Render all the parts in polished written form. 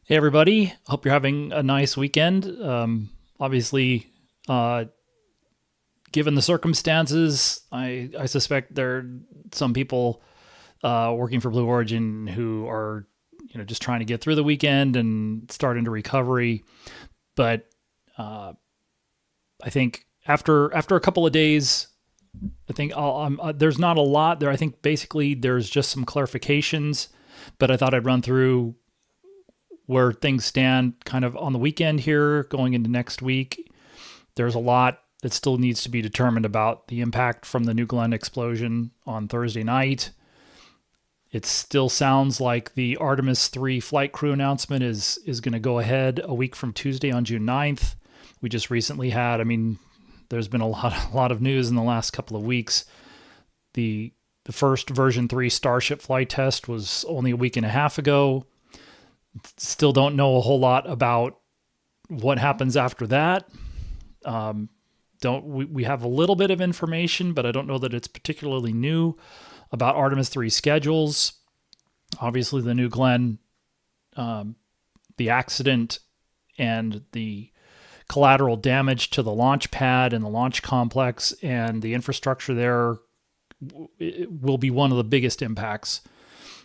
Hey everybody, hope you're having a nice weekend. Obviously, uh, given the circumstances, I suspect there are some people working for Blue Origin who are just trying to get through the weekend and start into recovery. But uh, I think after a couple of days, I think there's not a lot there. I think basically there's just some clarifications, but I thought I'd run through where things stand kind of on the weekend here going into next week. There's a lot that still needs to be determined about the impact from the New Glenn explosion on Thursday night. It still sounds like the Artemis 3 flight crew announcement is going to go ahead a week from Tuesday on June 9th. We just recently had, there's been a lot of news in the last couple of weeks. The first version 3 Starship flight test was only a week and a half ago. Still don't know a whole lot about what happens after that. We have a little bit of information, but I don't know that it's particularly new about Artemis 3 schedules. Obviously, the New Glenn, the accident and the collateral damage to the launch pad and the launch complex and the infrastructure there will be one of the biggest impacts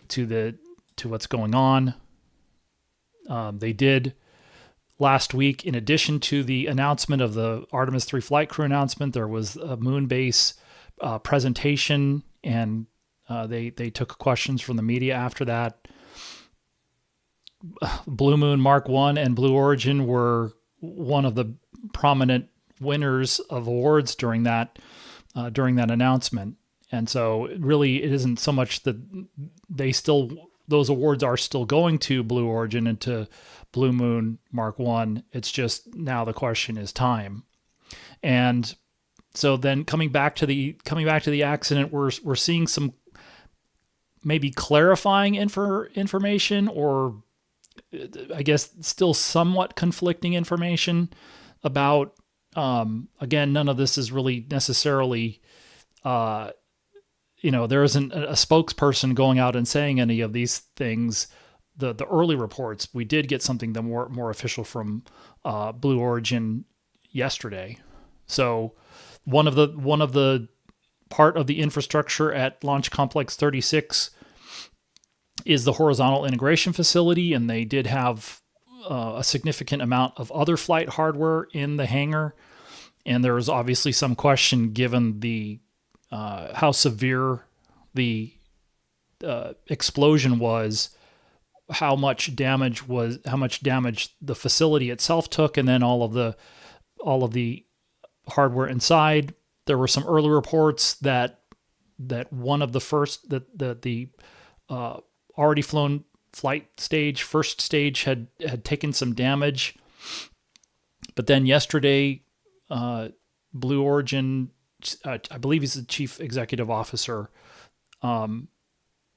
to what's going on. They did last week, in addition to the announcement of the Artemis 3 flight crew announcement, there was a moon base presentation, and they took questions from the media after that. Blue Moon Mark 1 and Blue Origin were one of the prominent winners of awards during that announcement. And so really it isn't so much that those awards are still going to Blue Origin and to Blue Moon Mark 1. It's just now the question is time. And so then coming back to the accident, we're seeing some maybe clarifying information, or I guess still somewhat conflicting information about, again, none of this is really necessarily, there isn't a spokesperson going out and saying any of these things. The early reports, we did get something that more official from Blue Origin yesterday. So one of the part of the infrastructure at Launch Complex 36 is the horizontal integration facility, and they did have a significant amount of other flight hardware in the hangar. And there was obviously some question, given the how severe the explosion was, how much damage the facility itself took, and then all of the hardware inside. There were some early reports that one of the first the already flown first stage had taken some damage, but then yesterday, Blue Origin, I believe he's the chief executive officer,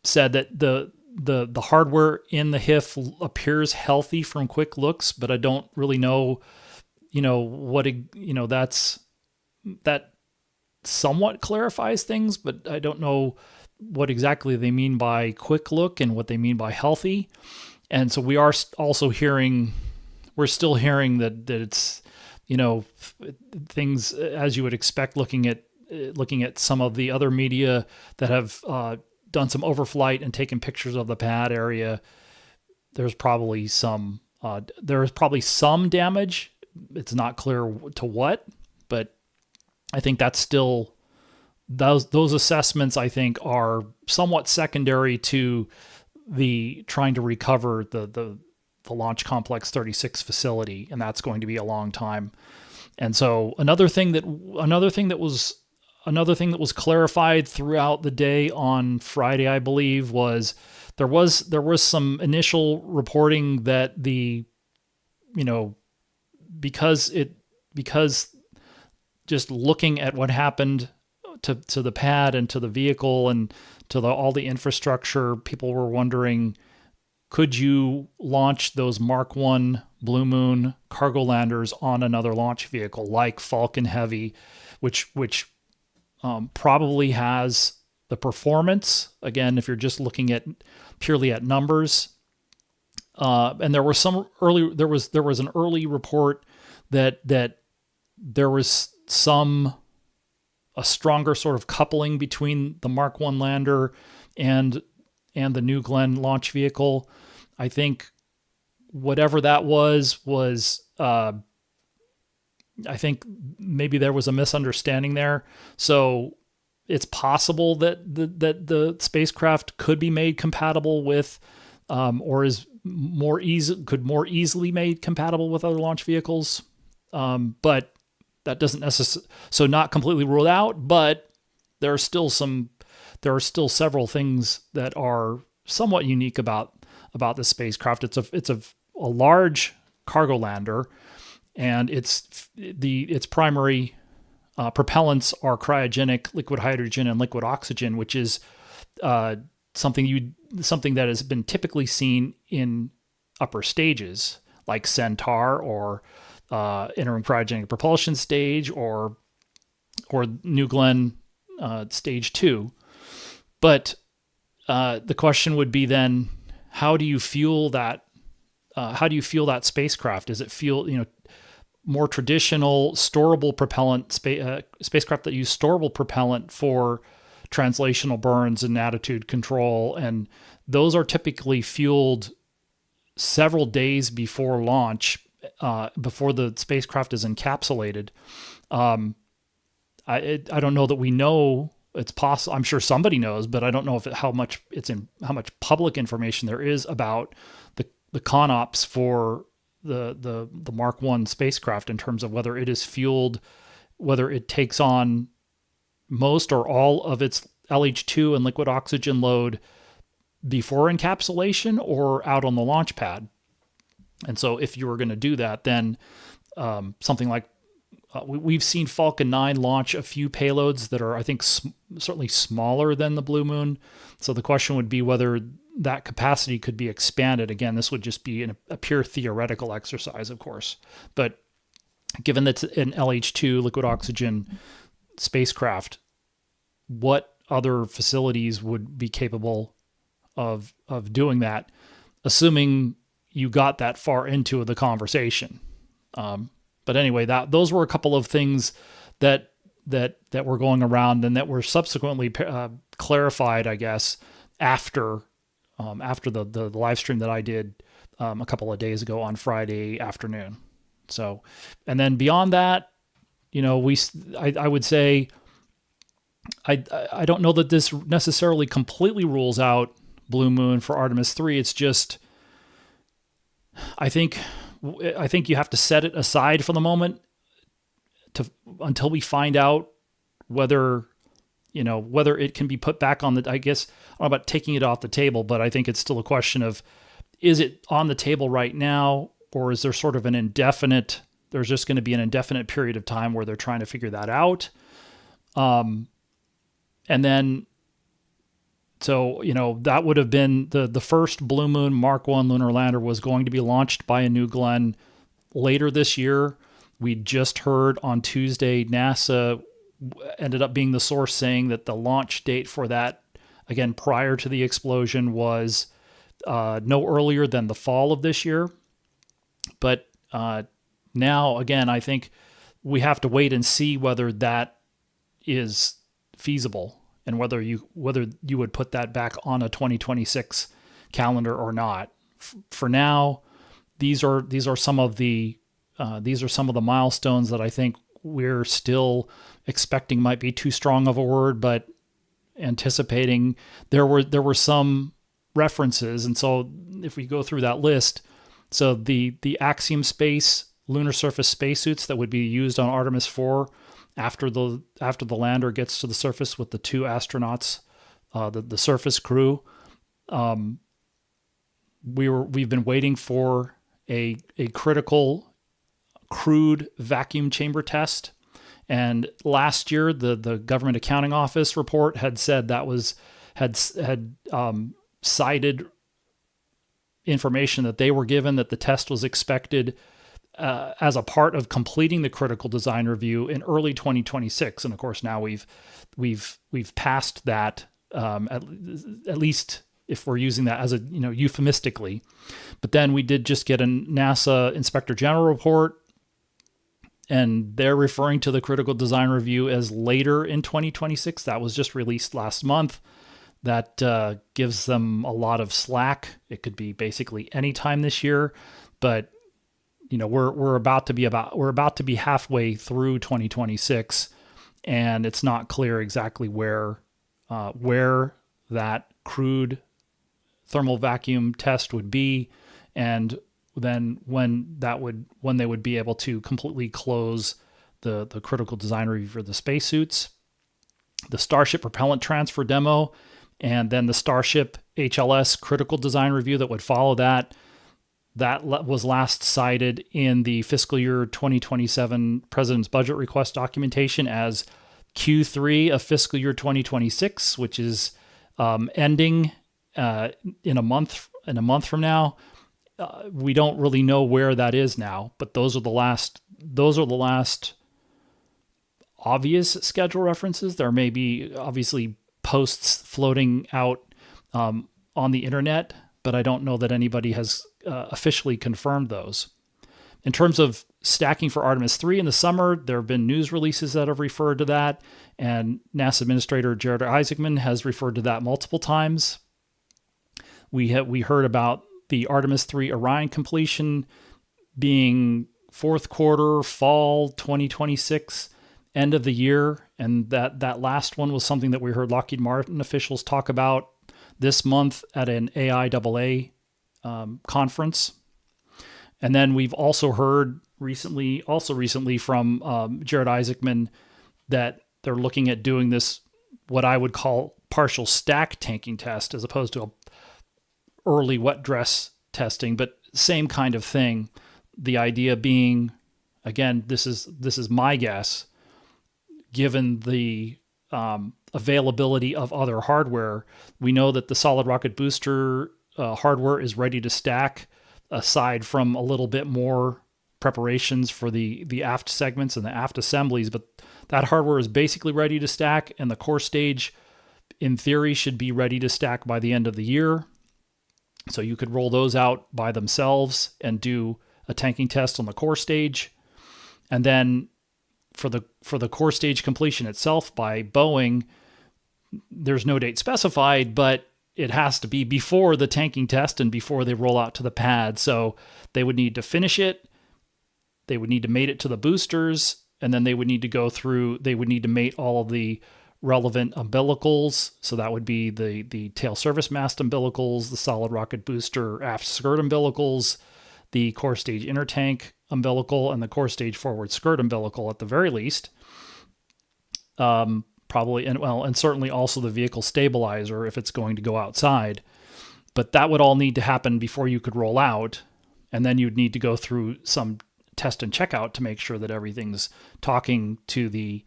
said that the hardware in the HIF appears healthy from quick looks, but I don't really know, that somewhat clarifies things, but I don't know what exactly they mean by quick look and what they mean by healthy. And so we are also we're still hearing that it's, things as you would expect, looking at some of the other media that have done some overflight and taken pictures of the pad area. There's probably some damage. It's not clear to what, but I think that's still, those assessments, I think, are somewhat secondary to the trying to recover the Launch Complex 36 facility, and that's going to be a long time. And so another thing that was clarified throughout the day on Friday, I believe, was there was some initial reporting that because just looking at what happened to the pad and to the vehicle and to all the infrastructure, people were wondering, could you launch those Mark 1 Blue Moon cargo landers on another launch vehicle like Falcon Heavy, which probably has the performance. Again, if you're just looking at purely at numbers, and there was an early report that there was a stronger sort of coupling between the Mark 1 lander and the New Glenn launch vehicle. I think whatever that was I think maybe there was a misunderstanding there. So it's possible that the spacecraft could be made compatible with, or could more easily made compatible with other launch vehicles. But that doesn't necessarily, so not completely ruled out, but there are still several things that are somewhat unique about the spacecraft. It's a large cargo lander, and its primary propellants are cryogenic liquid hydrogen and liquid oxygen, which is something that has been typically seen in upper stages like Centaur or interim cryogenic propulsion stage or New Glenn stage 2. But the question would be then, how do you fuel that? How do you fuel that spacecraft? Is it more traditional storable propellant spacecraft that use storable propellant for translational burns and attitude control, and those are typically fueled several days before launch, before the spacecraft is encapsulated. I don't know that we know. It's possible. I'm sure somebody knows, but I don't know how much public information there is about the ConOps for the Mark 1 spacecraft in terms of whether it is fueled, whether it takes on most or all of its LH2 and liquid oxygen load before encapsulation or out on the launch pad. And so if you were going to do that, then something like we've seen Falcon 9 launch a few payloads that are, I think, certainly smaller than the Blue Moon. So the question would be whether that capacity could be expanded. Again, this would just be a pure theoretical exercise, of course. But given that it's an LH2 liquid oxygen spacecraft, what other facilities would be capable of doing that, assuming you got that far into the conversation? But anyway, those were a couple of things that were going around and that were subsequently clarified, I guess, after the live stream that I did a couple of days ago on Friday afternoon. So, and then beyond that, I would say I don't know that this necessarily completely rules out Blue Moon for Artemis 3. It's just I think you have to set it aside for the moment until we find out whether it can be put back on the, I guess, I don't know about taking it off the table, but I think it's still a question of, is it on the table right now, or is there sort of there's just going to be an indefinite period of time where they're trying to figure that out. And then, so, that would have been the first Blue Moon Mark 1 lunar lander was going to be launched by a New Glenn later this year. We just heard on Tuesday, NASA ended up being the source saying that the launch date for that, again, prior to the explosion, was no earlier than the fall of this year. But now, again, I think we have to wait and see whether that is feasible and whether you would put that back on a 2026 calendar or not. For now, these are some of the milestones that I think we're still expecting might be too strong of a word, but anticipating. There were some references, and so if we go through that list, so the Axiom Space lunar surface spacesuits that would be used on Artemis 4 after the lander gets to the surface with the two astronauts, the surface crew. We've been waiting for a critical crewed vacuum chamber test, and last year the Government Accounting Office report had said that had cited information that they were given that the test was expected as a part of completing the critical design review in early 2026, and of course now we've passed that, at least if we're using that as a, euphemistically. But then we did just get a NASA Inspector General report, and they're referring to the critical design review as later in 2026. That was just released last month. That gives them a lot of slack. It could be basically any time this year, but we're about to be halfway through 2026, and it's not clear exactly where that crude thermal vacuum test would be, and then when they would be able to completely close the critical design review for the spacesuits, the Starship propellant transfer demo, and then the Starship HLS critical design review that would follow that. That was last cited in the fiscal year 2027 President's Budget Request documentation as Q3 of fiscal year 2026, which is ending in a month from now. We don't really know where that is now, but those are the last obvious schedule references. There may be obviously posts floating out on the internet, but I don't know that anybody has officially confirmed those. In terms of stacking for Artemis 3 in the summer, there have been news releases that have referred to that, and NASA Administrator Jared Isaacman has referred to that multiple times. We heard about the Artemis 3 Orion completion being fourth quarter, fall 2026, end of the year, and that last one was something that we heard Lockheed Martin officials talk about this month at an AIAA conference. And then we've also heard recently from Jared Isaacman that they're looking at doing this, what I would call partial stack tanking test, as opposed to a early wet dress testing, but same kind of thing. The idea being, again, this is my guess, given the availability of other hardware, we know that the solid rocket booster hardware is ready to stack, aside from a little bit more preparations for the aft segments and the aft assemblies, but that hardware is basically ready to stack, and the core stage, in theory, should be ready to stack by the end of the year. So you could roll those out by themselves and do a tanking test on the core stage. And then for the core stage completion itself by Boeing, there's no date specified, but it has to be before the tanking test and before they roll out to the pad. So they would need to finish it. They would need to mate it to the boosters, and then they would need to mate all of the relevant umbilicals. So that would be the tail service mast umbilicals, the solid rocket booster aft skirt umbilicals, the core stage intertank umbilical, and the core stage forward skirt umbilical at the very least. Probably, and certainly also the vehicle stabilizer if it's going to go outside. But that would all need to happen before you could roll out, and then you'd need to go through some test and checkout to make sure that everything's talking to the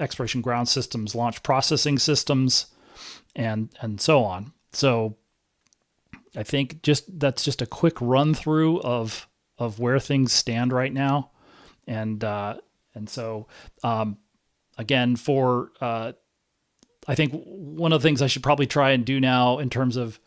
Exploration Ground Systems launch processing systems, and so on. So I think that's just a quick run through of where things stand right now, and so again, I think one of the things I should probably try and do now in terms of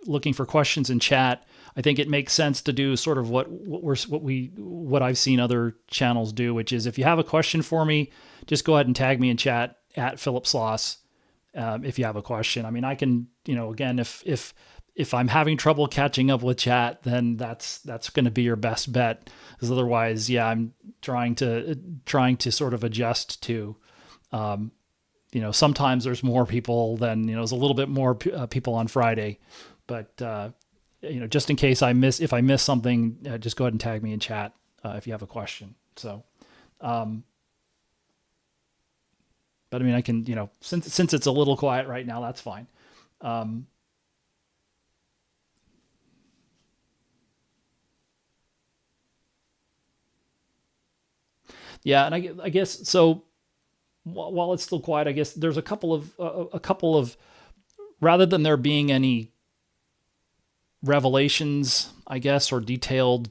looking for questions in chat, I think it makes sense to do sort of what I've seen other channels do, which is if you have a question for me, just go ahead and tag me in chat at Philip Sloss. If you have a question, I mean, I can, again, if I'm having trouble catching up with chat, then that's going to be your best bet. Because otherwise, yeah, I'm trying to sort of adjust to, sometimes there's more people than, there's a little bit more people on Friday, but just in case if I miss something, just go ahead and tag me in chat if you have a question. So, but I mean, I can, since it's a little quiet right now, that's fine. Yeah, and I guess so. While it's still quiet, I guess there's a couple of rather than there being any revelations, I guess, or detailed,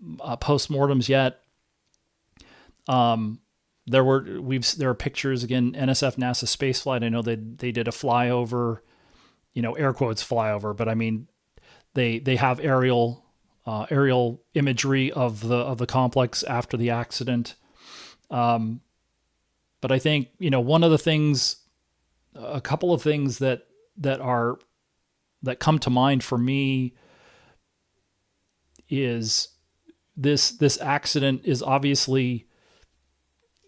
postmortems yet. there are pictures again. NSF NASA spaceflight. I know they did a flyover, air quotes flyover, but I mean they have aerial imagery of the complex after the accident. But I think one of the things, a couple of things that come to mind for me is this accident is obviously,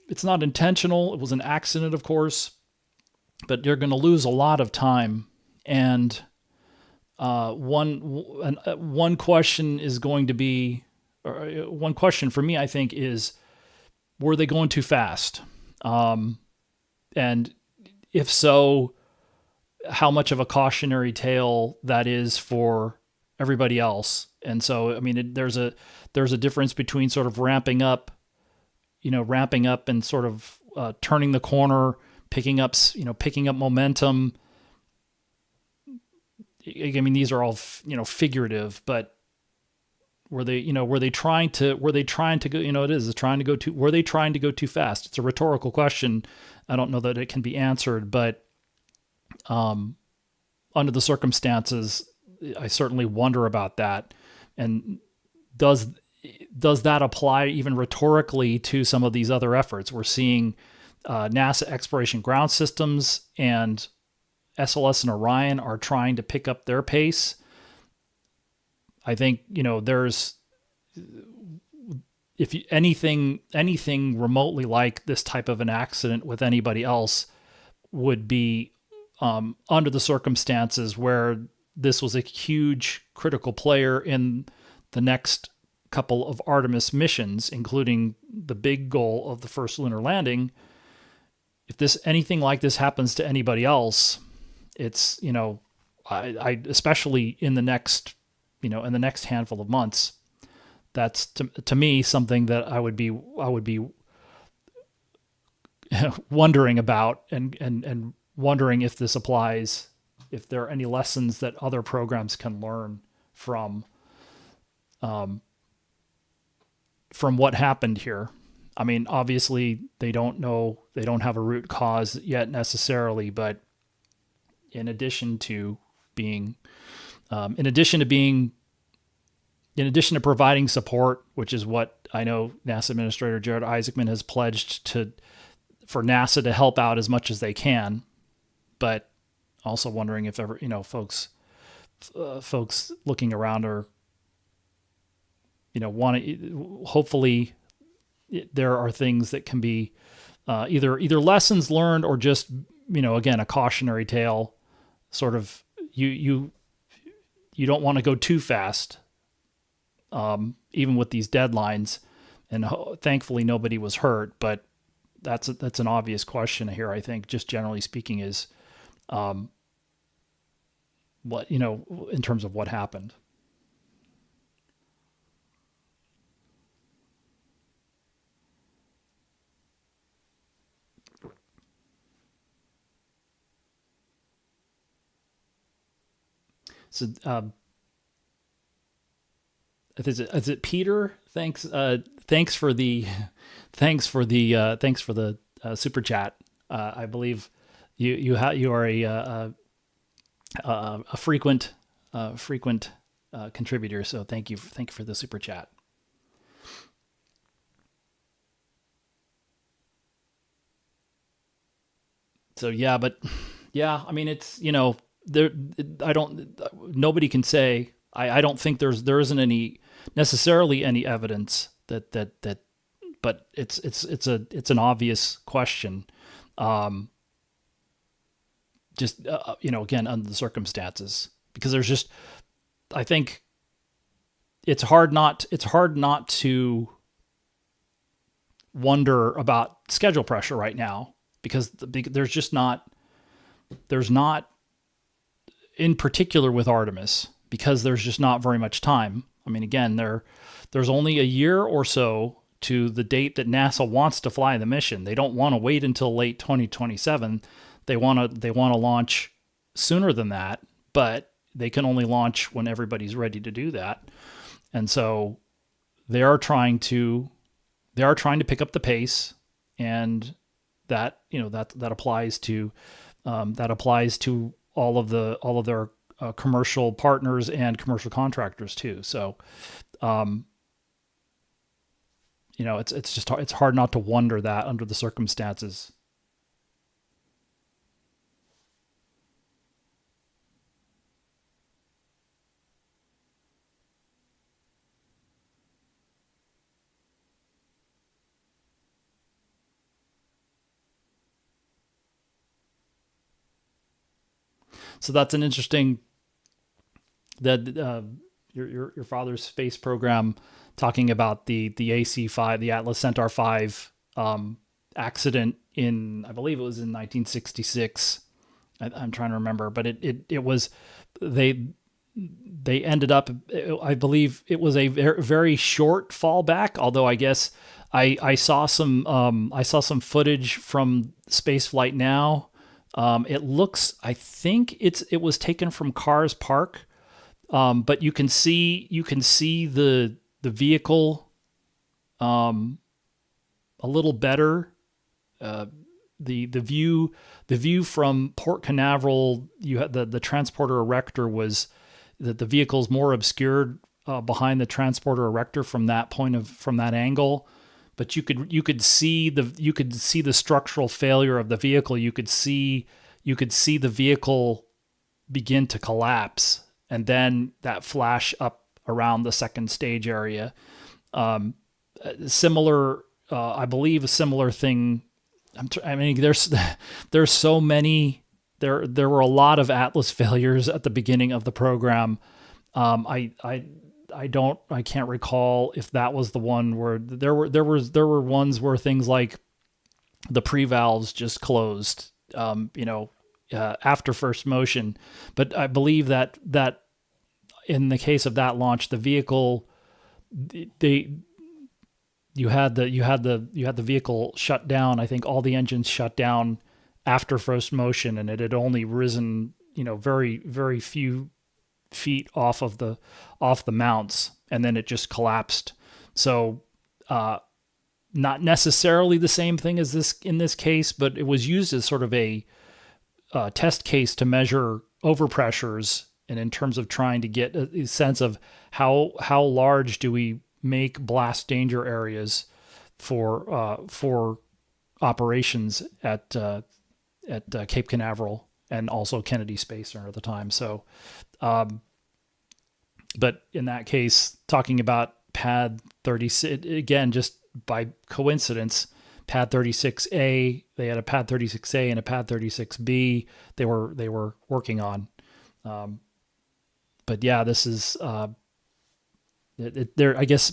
it's not intentional. It was an accident, of course, but you're going to lose a lot of time. And one question is going to be, or one question for me, I think, is, were they going too fast? And if so, how much of a cautionary tale that is for everybody else? And so, I mean, there's a difference between sort of ramping up and sort of turning the corner, picking up momentum. I mean, these are all figurative, but were they trying to go, were they trying to go too fast? It's a rhetorical question. I don't know that it can be answered, but under the circumstances, I certainly wonder about that. And does that apply even rhetorically to some of these other efforts? We're seeing NASA Exploration Ground Systems and SLS and Orion are trying to pick up their pace. I think, there's, if anything remotely like this type of an accident with anybody else would be under the circumstances where this was a huge critical player in the next couple of Artemis missions, including the big goal of the first lunar landing. If anything like this happens to anybody else, it's, I especially in the next handful of months, that's to me something that I would be wondering about and wondering if this applies, if there are any lessons that other programs can learn from what happened here. I mean, obviously they don't have a root cause yet necessarily, but in addition to providing support, which is what I know NASA Administrator Jared Isaacman has pledged for NASA to help out as much as they can, but also wondering if ever, folks looking around are, hopefully there are things that can be either lessons learned or just, again, a cautionary tale. Sort of, you don't want to go too fast, even with these deadlines. And thankfully, nobody was hurt. But that's an obvious question here. I think, just generally speaking, is what in terms of what happened. So, is it Peter? Thanks for the super chat. I believe you are a frequent contributor. So thank you for the super chat. So I mean, it's there. Nobody can say. I don't think there isn't necessarily any evidence that but it's an obvious question. Just again, under the circumstances, because there's just, I think it's hard not to wonder about schedule pressure right now, because there's not, in particular with Artemis, because there's just not very much time. I mean, again, there's only a year or so to the date that NASA wants to fly the mission. They don't want to wait until late 2027. They want to launch sooner than that, but they can only launch when everybody's ready to do that. And so they are trying to pick up the pace, and that that applies to all of their commercial partners and commercial contractors too. So, it's hard not to wonder that under the circumstances. So that's an interesting that your father's space program talking about the AC-5, the Atlas Centaur 5 accident in, I believe it was in 1966. I'm trying to remember, but it was they ended up, I believe it was a very, very short fallback. Although I guess I saw some footage from Spaceflight Now. It looks, I think it was taken from Cars Park, but you can see the vehicle a little better. The view from Port Canaveral, you had the transporter erector was that the vehicle's more obscured behind the transporter erector from that angle. But you could see the structural failure of the vehicle. You could see the vehicle begin to collapse, and then that flash up around the second stage area. Similar, I believe, a similar thing. There's so many. There were a lot of Atlas failures at the beginning of the program. I can't recall if that was the one where there were ones where things like the pre-valves just closed, after first motion. But I believe that in the case of that launch, the vehicle, you had the vehicle shut down. I think all the engines shut down after first motion, and it had only risen, very, very few feet off the mounts, and then it just collapsed. So, not necessarily the same thing as this in this case, but it was used as sort of a test case to measure overpressures, and in terms of trying to get a sense of how large do we make blast danger areas for operations at Cape Canaveral and also Kennedy Space Center at the time. So, but in that case, talking about pad 36, again, just by coincidence, pad 36A, they had a pad 36A and a pad 36B they were working on. But yeah, this is, there, I guess,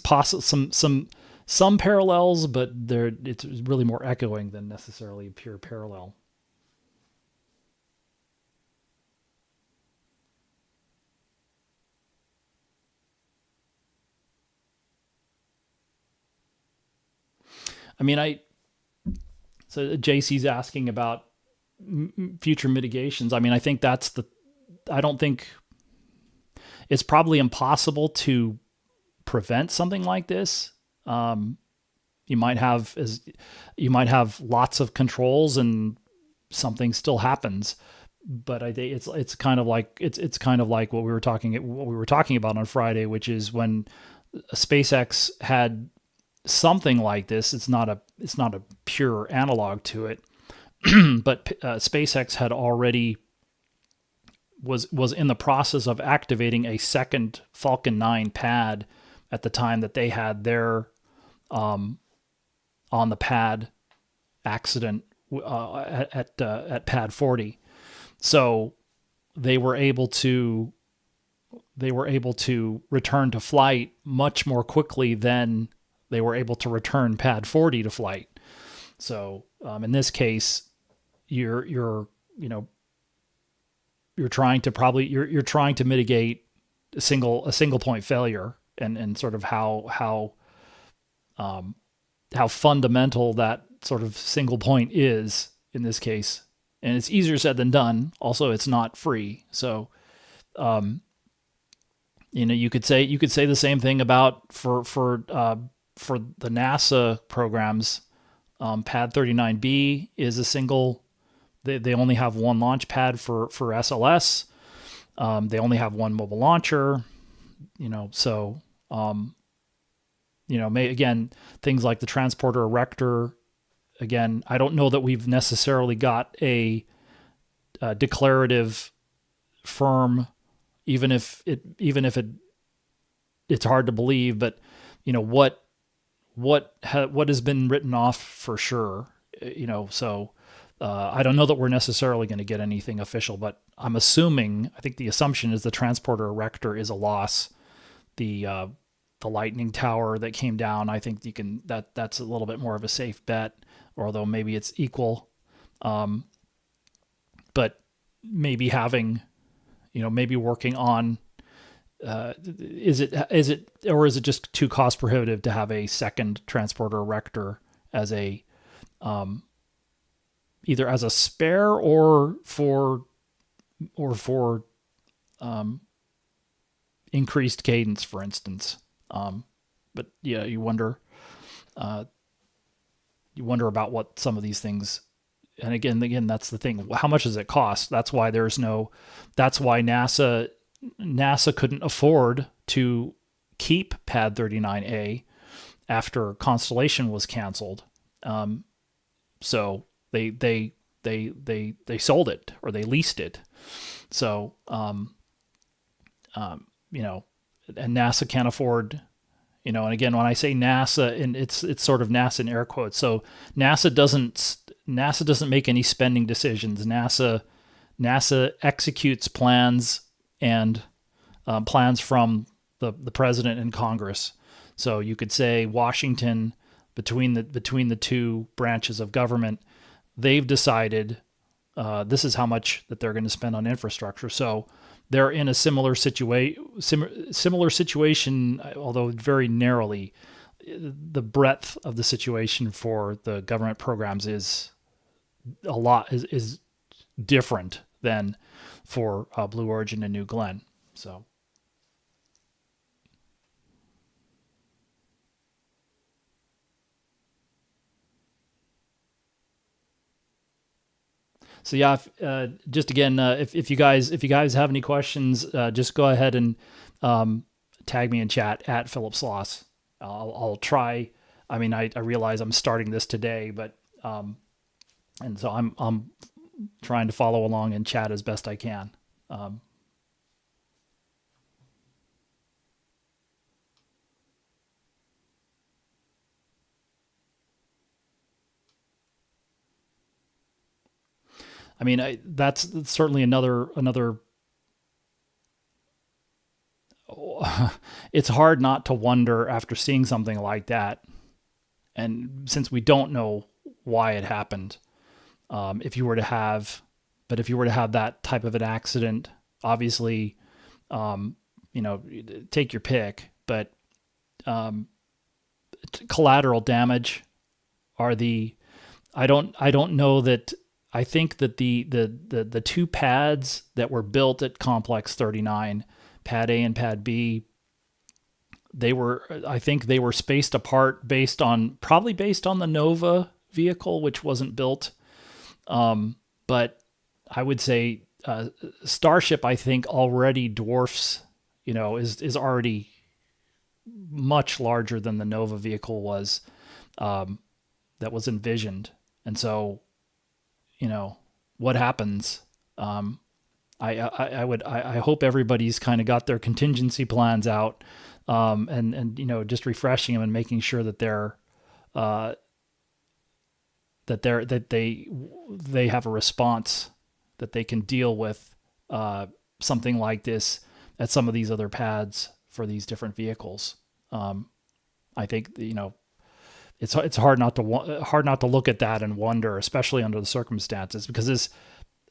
some parallels, but it's really more echoing than necessarily a pure parallel. So JC's asking about future mitigations. I think I don't think it's probably impossible to prevent something like this. You might have lots of controls and something still happens, but I think it's kind of like what we were talking about on Friday, which is when SpaceX had something like this. It's not a pure analog to it, but SpaceX had already was in the process of activating a second Falcon 9 pad at the time that they had their on the pad accident at pad 40. So they were able to return to flight much more quickly than they were able to return pad 40 to flight. So in this case, you're trying to mitigate a single point failure, and sort of how fundamental that sort of single point is in this case. And it's easier said than done. Also, it's not free. So, you could say the same thing about for the NASA programs. Pad 39B is a single. They only have one launch pad for SLS. They only have one mobile launcher. So again, things like the transporter erector. Again, I don't know that we've necessarily got a declarative firm, even if it's hard to believe, but what has been written off for sure. So I don't know that we're necessarily going to get anything official, but I think the assumption is the transporter erector is a loss. The lightning tower that came down, I think that's a little bit more of a safe bet, although maybe it's equal. But maybe having, maybe working on, is it just too cost prohibitive to have a second transporter erector as a, either as a spare or for increased cadence, for instance. But yeah, you wonder about what some of these things, and again, that's the thing. How much does it cost? That's why NASA couldn't afford to keep Pad 39A after Constellation was canceled. So they sold it, or they leased it. So, and NASA can't afford, and again, when I say NASA, and it's sort of NASA in air quotes. So NASA doesn't make any spending decisions. NASA executes plans and plans from the president and Congress. So you could say Washington, between the two branches of government, they've decided this is how much that they're going to spend on infrastructure. So they're in a similar situation, although very narrowly. The breadth of the situation for the government programs is different than for Blue Origin and New Glenn. So. So yeah, just again, if you guys have any questions, just go ahead and tag me in chat at Philip Sloss. I'll try. I mean, I realize I'm starting this today, but and so I'm trying to follow along in chat as best I can. I mean, that's certainly another. It's hard not to wonder after seeing something like that, and since we don't know why it happened, if you were to have that type of an accident, obviously, take your pick, but collateral damage are the. I don't know that. I think that the two pads that were built at Complex 39, Pad A and Pad B, I think they were spaced apart probably based on the Nova vehicle, which wasn't built. But I would say Starship, I think, already dwarfs, is already much larger than the Nova vehicle was, that was envisioned. And so, what happens? I hope everybody's kind of got their contingency plans out, and just refreshing them and making sure that they have a response, that they can deal with something like this at some of these other pads for these different vehicles. I think it's hard not to look at that and wonder, especially under the circumstances, because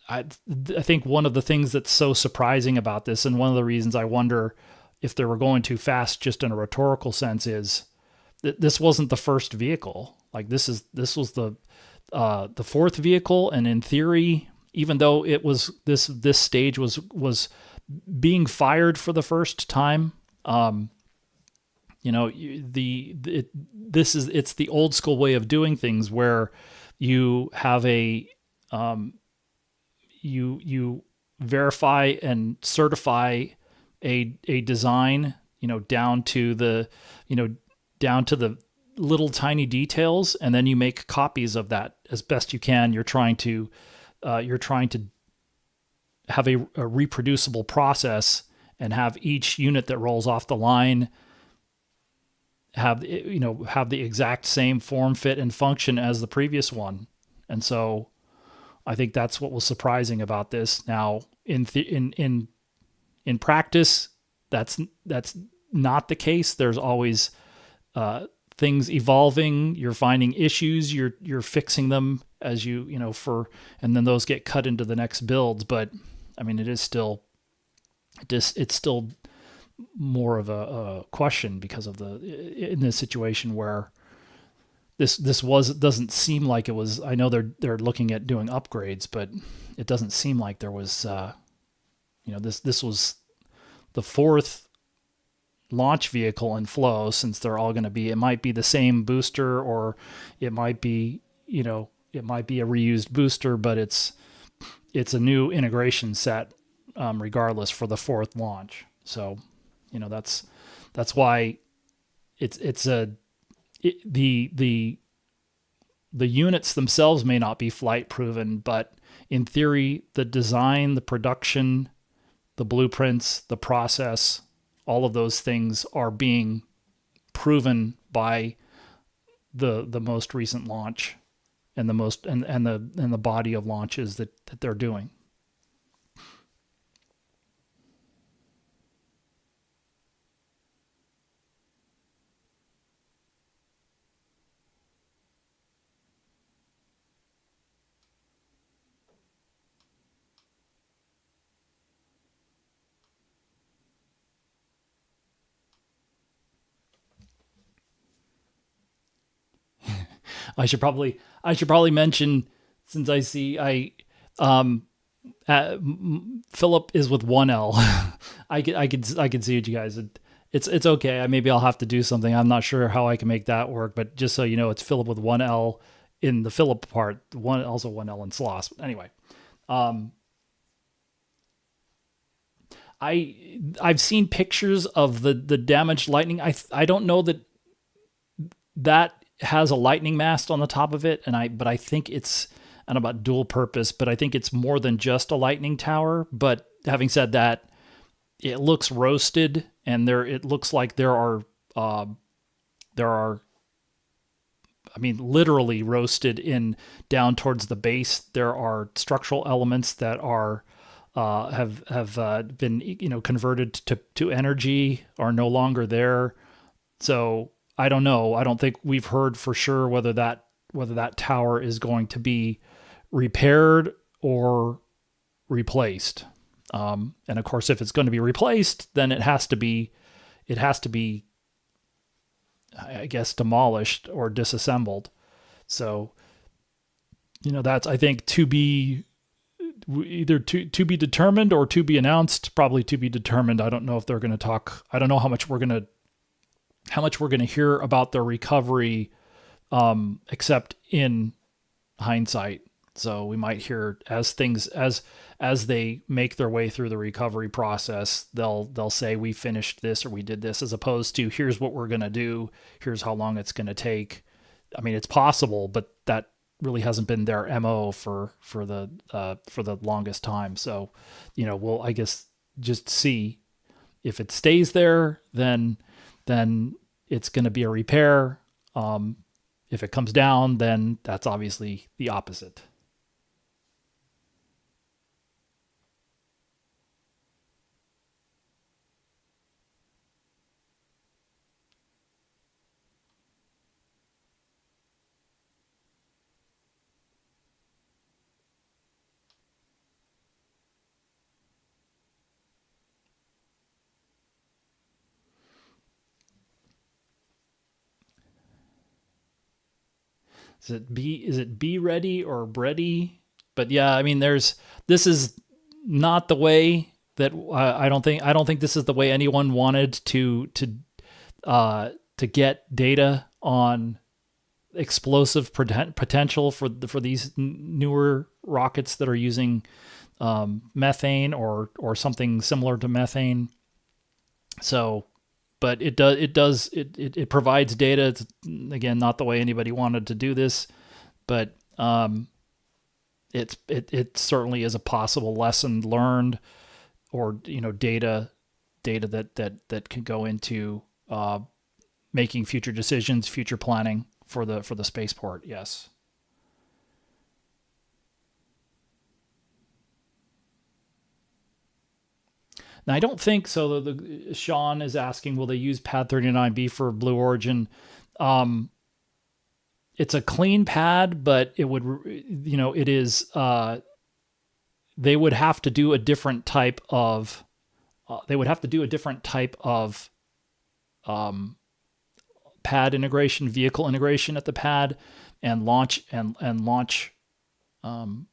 I think one of the things that's so surprising about this, and one of the reasons I wonder if they were going too fast, just in a rhetorical sense, is that this wasn't the first vehicle. Like this was the fourth vehicle, and in theory, even though it was this stage was being fired for the first time, it's the old school way of doing things where you have you verify and certify a design, down to the little tiny details, and then you make copies of that as best you can. You're trying to have a reproducible process and have each unit that rolls off the line have the exact same form, fit, and function as the previous one. And so I think that's what was surprising about this. Now, in practice, that's not the case. There's always things evolving. You're finding issues. You're fixing them as and then those get cut into the next builds. But I mean, it's still more of a question because of in this situation where this doesn't seem like it was. I know they're looking at doing upgrades, but it doesn't seem like there was this was the fourth launch vehicle in flow, since they're all going to be, it might be the same booster, or it might be a reused booster, but it's a new integration set regardless for the fourth launch. So that's why the units themselves may not be flight proven, but in theory, the design, the production, the blueprints, the process, all of those things are being proven by the most recent launch and the body of launches that they're doing. I should probably mention, since Philip is with one L. I could see it, you guys. It's okay. Maybe I'll have to do something. I'm not sure how I can make that work, but just so you know, it's Philip with one L in the Philip part, also one L in Sloss. But anyway, I've seen pictures of the damaged lightning. I don't know that has a lightning mast on the top of it, but I think it's, I don't know about dual purpose, but I think it's more than just a lightning tower. But having said that, it looks roasted, and it looks like there are literally roasted in down towards the base. There are structural elements that are have been converted to energy, are no longer there. So I don't know. I don't think we've heard for sure whether that tower is going to be repaired or replaced. And of course, if it's going to be replaced, then it has to be, I guess, demolished or disassembled. So, that's, I think, to be either to be determined or to be announced. Probably to be determined. I don't know if they're going to talk. I don't know how much we're going to hear about their recovery, except in hindsight. So we might hear as they make their way through the recovery process, they'll say we finished this or we did this, as opposed to here's what we're going to do, here's how long it's going to take. I mean, it's possible, but that really hasn't been their MO for the longest time. So, we'll, I guess, just see if it stays there, then it's going to be a repair. If it comes down, then that's obviously the opposite. Is it be ready or bready? But yeah, I mean, this is not the way that I don't think this is the way anyone wanted to to get data on explosive potential for these newer rockets that are using methane or something similar to methane. So, but it provides data. It's, again, not the way anybody wanted to do this, but it certainly is a possible lesson learned, or data that can go into making future decisions, future planning for the spaceport. Yes. Now, I don't think so. Sean is asking, will they use Pad 39B for Blue Origin? It's a clean pad, but it would, it is. They would have to do a different type of. Pad integration, vehicle integration at the pad, and launch launch. It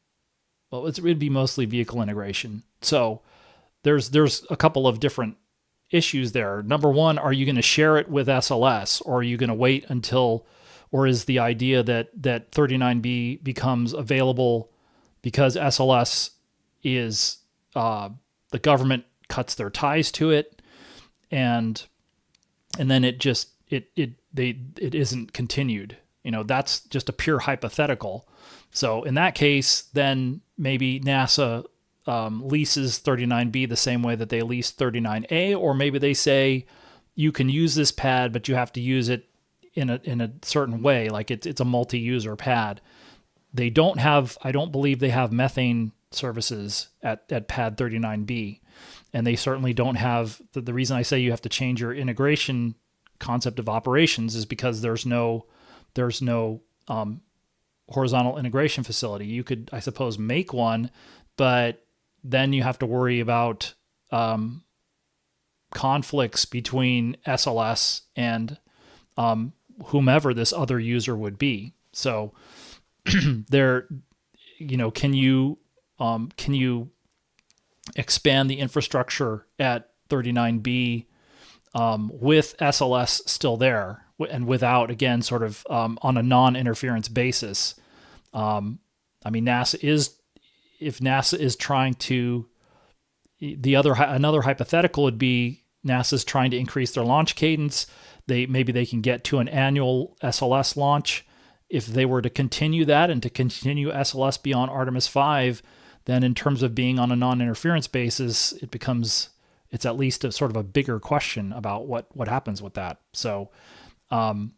would be mostly vehicle integration. So there's a couple of different issues there. Number one, are you going to share it with SLS, or are you going to wait until, or is the idea that 39B becomes available because SLS is the government cuts their ties to it, and then it isn't continued. That's just a pure hypothetical. So in that case, then maybe NASA leases 39B the same way that they lease 39A, or maybe they say you can use this pad, but you have to use it in a certain way, like it's a multi-user pad. I don't believe they have methane services at pad 39B, and they certainly don't have. The reason I say you have to change your integration concept of operations is because there's no horizontal integration facility. You could, I suppose, make one, but then you have to worry about conflicts between SLS and whomever this other user would be. So can you expand the infrastructure at 39B with SLS still there, and without, again, sort of on a non-interference basis? If NASA is trying to, another hypothetical would be NASA's trying to increase their launch cadence. Maybe they can get to an annual SLS launch. If they were to continue that and to continue SLS beyond Artemis 5, then in terms of being on a non-interference basis, it's at least a sort of a bigger question about what happens with that. So, when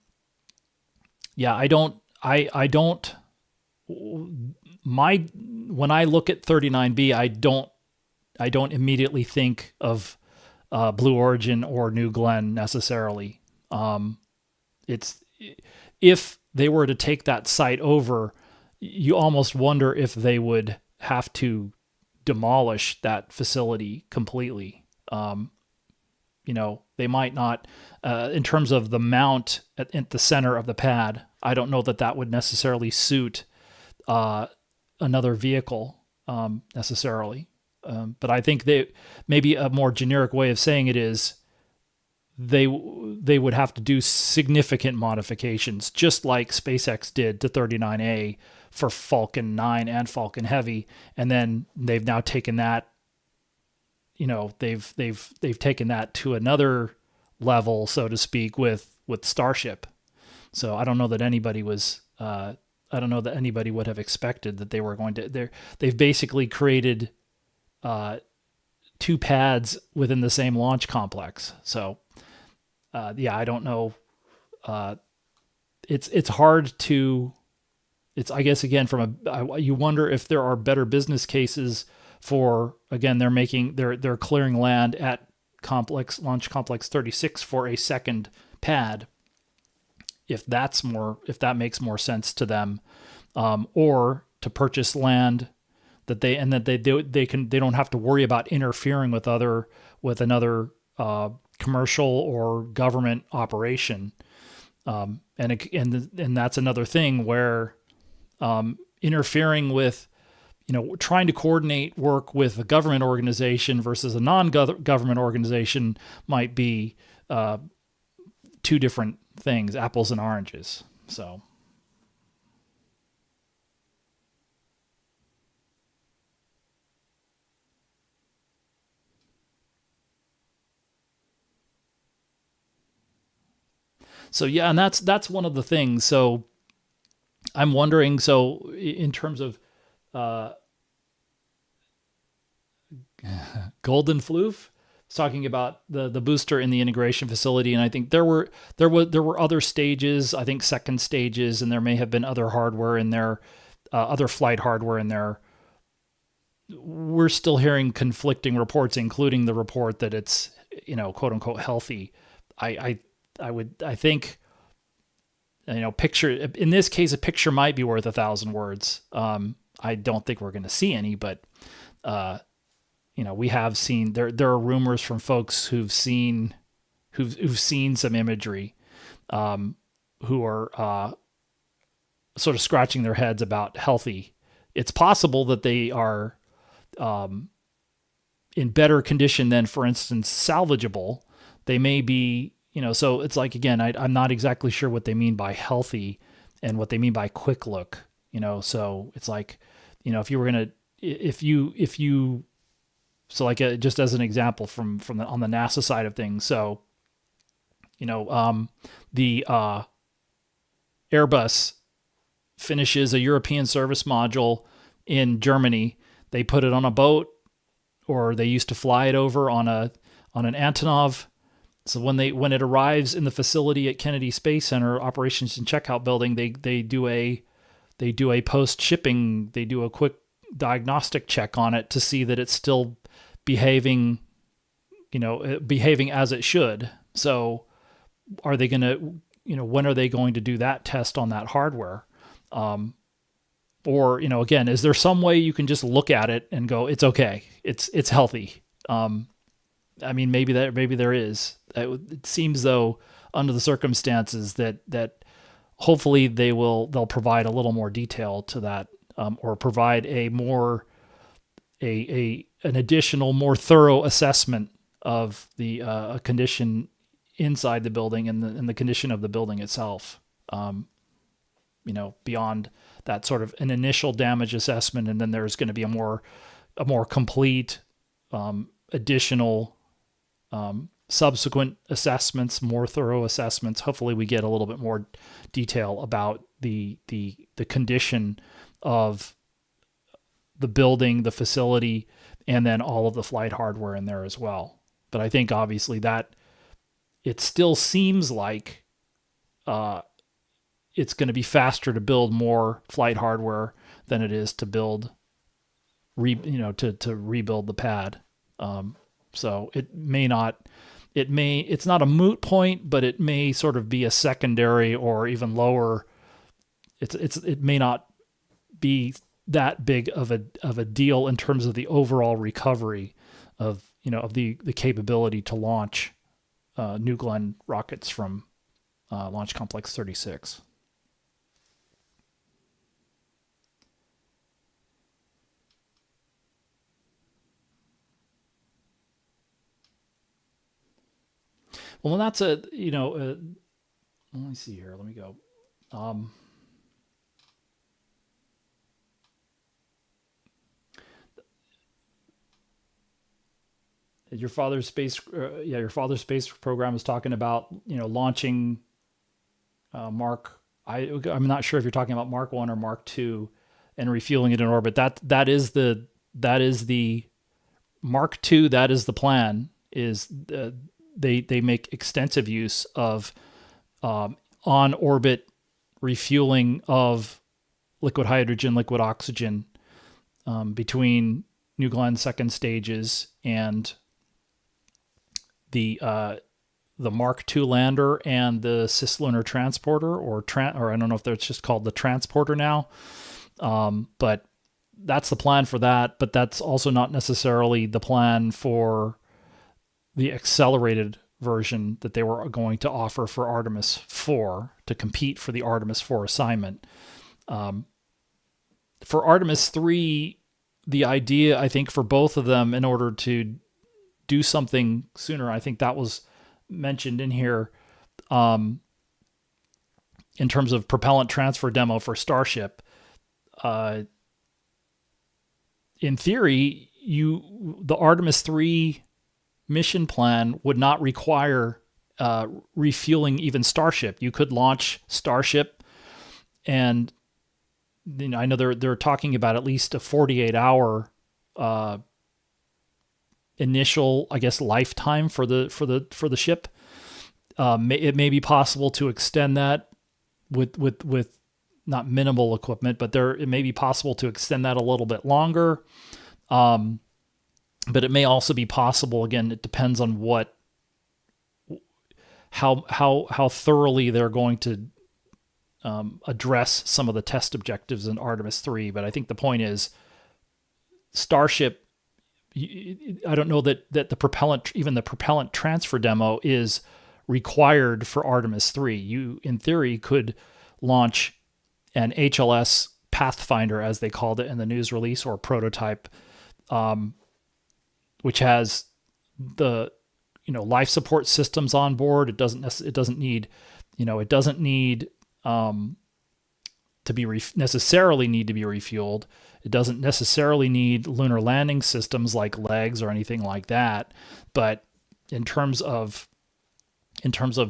I look at 39B, I don't immediately think of Blue Origin or New Glenn necessarily. If they were to take that site over, you almost wonder if they would have to demolish that facility completely. They might not, in terms of the mount at the center of the pad. I don't know that would necessarily suit another vehicle necessarily. But I think maybe a more generic way of saying it is they would have to do significant modifications, just like SpaceX did to 39A for Falcon 9 and Falcon Heavy, and then they've now taken that. They've taken that to another level, so to speak, with Starship. So I don't know that anybody was. I don't know that anybody would have expected that they were going to. They've basically created two pads within the same launch complex. So I don't know. It's hard to. It's, I guess, again, you wonder if there are better business cases for, again, they're clearing land at Launch Complex 36 for a second pad. If that makes more sense to them, or to purchase land that they don't have to worry about interfering with another commercial or government operation, and that's another thing where interfering with, trying to coordinate work with a government organization versus a non-government organization might be two different things, apples and oranges. So. So yeah, and that's one of the things. So I'm wondering. So in terms of uh, Golden Floof, it's talking about the booster in the integration facility, and I think there were other stages. I think second stages, and there may have been other hardware in there, other flight hardware in there. We're still hearing conflicting reports, including the report that it's quote unquote healthy. I think picture in this case, a picture might be worth 1,000 words. I don't think we're going to see any, but we have seen there are rumors from folks who've seen some imagery, who are sort of scratching their heads about healthy. It's possible that they are in better condition than, for instance, salvageable. They may be, so it's like, again, I'm not exactly sure what they mean by healthy and what they mean by quick look, so it's like, if you were going to, if you, so like just as an example from on the NASA side of things. So, the Airbus finishes a European service module in Germany. They put it on a boat, or they used to fly it over on an Antonov. So when it arrives in the facility at Kennedy Space Center operations and checkout building, they do a post shipping, they do a quick diagnostic check on it to see that it's still behaving as it should. So are they going to, when are they going to do that test on that hardware? Or, again, is there some way you can just look at it and go, it's okay, it's healthy? Maybe there is. It seems though, under the circumstances, that hopefully they'll provide a little more detail to that, or provide an additional, more thorough assessment of the condition inside the building and the condition of the building itself. Beyond that sort of an initial damage assessment, and then there's going to be a more complete, additional, subsequent assessments, more thorough assessments. Hopefully we get a little bit more detail about the condition of the building, the facility, and then all of the flight hardware in there as well. But I think obviously that it still seems like it's going to be faster to build more flight hardware than it is to build, to rebuild the pad. So it's not a moot point, but it may sort of be a secondary or even lower. It may not be that big of a deal in terms of the overall recovery of the capability to launch New Glenn rockets from Launch Complex 36. Well, that's let me see here. Let me go. Your father's space program is talking about, launching Mark. I'm not sure if you're talking about Mark 1 or Mark 2 and refueling it in orbit. That is the Mark 2. That is the plan. They make extensive use of on orbit refueling of liquid hydrogen, liquid oxygen between New Glenn second stages and the Mark II lander and the cislunar transporter, or I don't know if that's just called the transporter now, but that's the plan for that. But that's also not necessarily the plan for the accelerated version that they were going to offer for Artemis 4 to compete for the Artemis 4 assignment. For Artemis 3, the idea, I think, for both of them, in order to do something sooner, I think that was mentioned in here, in terms of propellant transfer demo for Starship, in theory, the Artemis 3 mission plan would not require refueling even Starship. You could launch Starship, and I know they're talking about at least a 48-hour initial, I guess, lifetime for the ship. It may be possible to extend that with not minimal equipment, but it may be possible to extend that a little bit longer. But it may also be possible. Again, it depends on how thoroughly they're going to address some of the test objectives in Artemis 3. But I think the point is, Starship, I don't know that the propellant transfer demo is required for Artemis 3. You, in theory, could launch an HLS Pathfinder, as they called it in the news release, or prototype, which has the life support systems on board. It doesn't need to be necessarily need to be refueled. It doesn't necessarily need lunar landing systems like legs or anything like that. But in terms of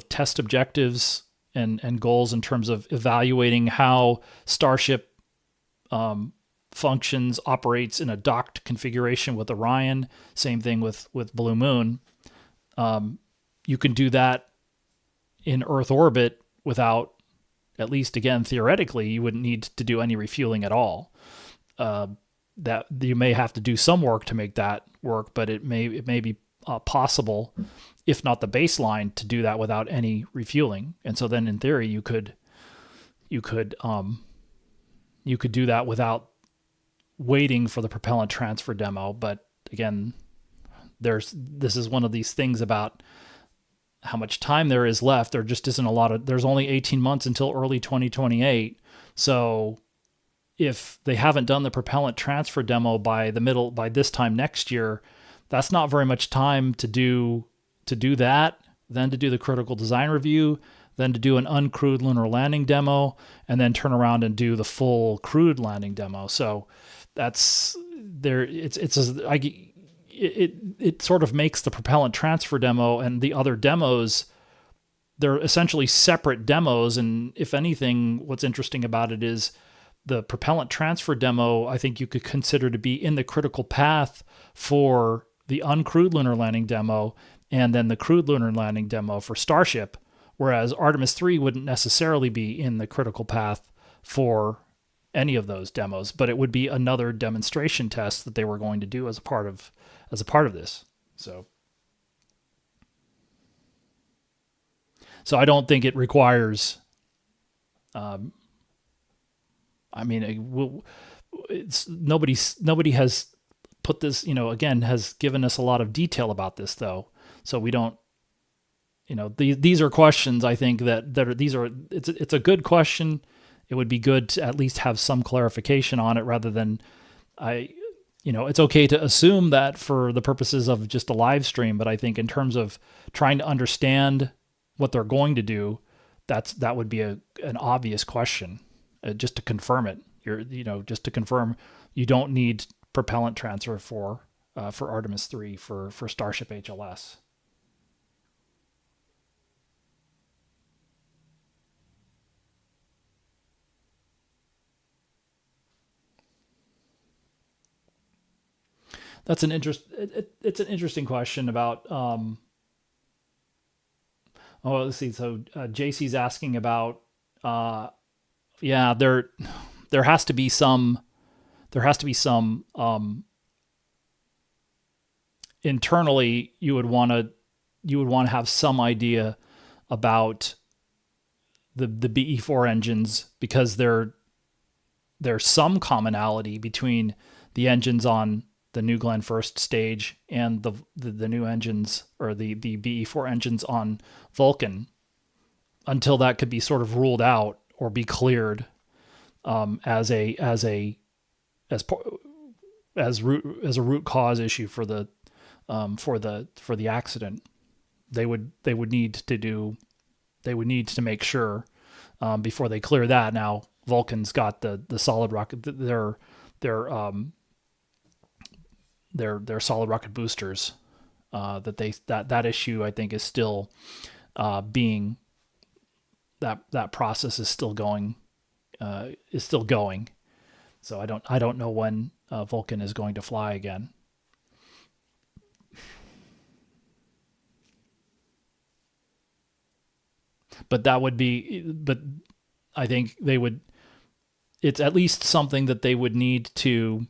test objectives and goals, in terms of evaluating how Starship functions, operates in a docked configuration with Orion, same thing with Blue Moon, you can do that in Earth orbit without, at least again theoretically, you wouldn't need to do any refueling at all. That you may have to do some work to make that work, but it may be possible, if not the baseline, to do that without any refueling. And so then in theory you could do that without waiting for the propellant transfer demo. But again, this is one of these things about how much time there is left. There just isn't there's only 18 months until early 2028. So if they haven't done the propellant transfer demo by this time next year, that's not very much time to do that, then to do the critical design review, then to do an uncrewed lunar landing demo, and then turn around and do the full crewed landing demo. So that's there. It sort of makes the propellant transfer demo and the other demos, they're essentially separate demos. And if anything, what's interesting about it is the propellant transfer demo, I think you could consider to be in the critical path for the uncrewed lunar landing demo, and then the crewed lunar landing demo for Starship, whereas Artemis 3 wouldn't necessarily be in the critical path for any of those demos, but it would be another demonstration test that they were going to do as a part of this. So I don't think it requires, nobody has put this, again, has given us a lot of detail about this though. So we don't, these are questions, I think it's a good question. It would be good to at least have some clarification on it, rather than it's okay to assume that for the purposes of just a live stream, but I think in terms of trying to understand what they're going to do, that would be an obvious question, just to confirm it. Just to confirm you don't need propellant transfer for Artemis 3 for Starship HLS. That's it's an interesting question about, let's see. So JC's asking about, there has to be some internally you would want to have some idea about the BE4 engines, because there's some commonality between the engines on the New Glenn first stage and the new engines, or the BE4 engines on Vulcan, until that could be sort of ruled out or be cleared as a root cause issue for the accident. They would need to do they would need to make sure before they clear that. Now Vulcan's got the solid rocket, their solid rocket boosters. That issue I think is still being that process is still going. So I don't know when Vulcan is going to fly again. But I think they would. It's at least something that they would need to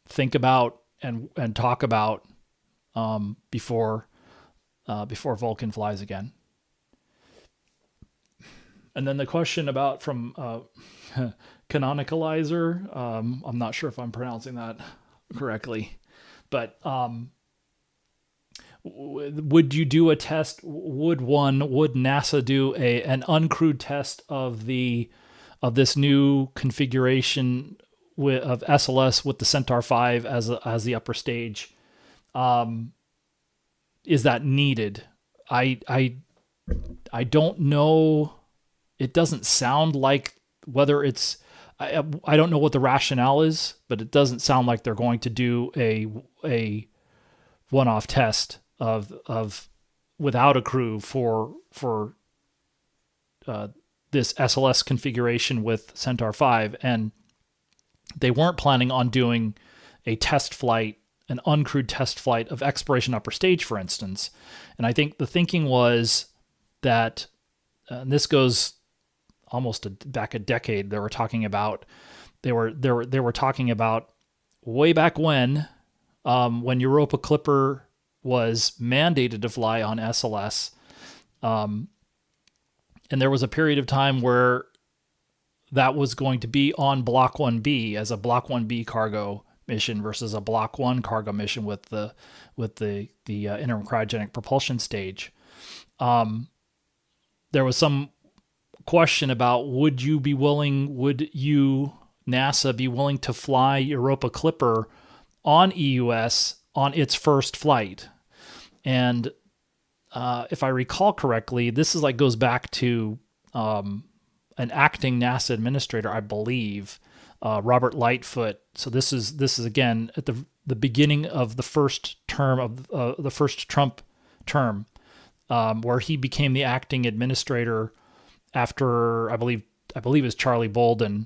think about and talk about before Vulcan flies again. And then the question about from Canonicalizer, I'm not sure if I'm pronouncing that correctly, but would you do a test? Would NASA do an uncrewed test of this new configuration of SLS with the Centaur 5 as the upper stage? Is that needed? I don't know. It doesn't sound like whether it's. I don't know what the rationale is, but it doesn't sound like they're going to do a one-off test of without a crew for this SLS configuration with Centaur 5, and they weren't planning on doing a test flight, an uncrewed test flight of exploration upper stage, for instance. And I think the thinking was that, and this goes almost back a decade. They were talking about way back when Europa Clipper was mandated to fly on SLS, and there was a period of time where that was going to be on Block 1B as a Block 1B cargo mission versus a Block 1 cargo mission with the interim cryogenic propulsion stage. There was some question about would you, NASA, be willing to fly Europa Clipper on EUS on its first flight? And if I recall correctly, this is goes back to an acting NASA administrator, I believe, Robert Lightfoot. So this is again at the beginning of the first term of the first Trump term, where he became the acting administrator after I believe it was Charlie Bolden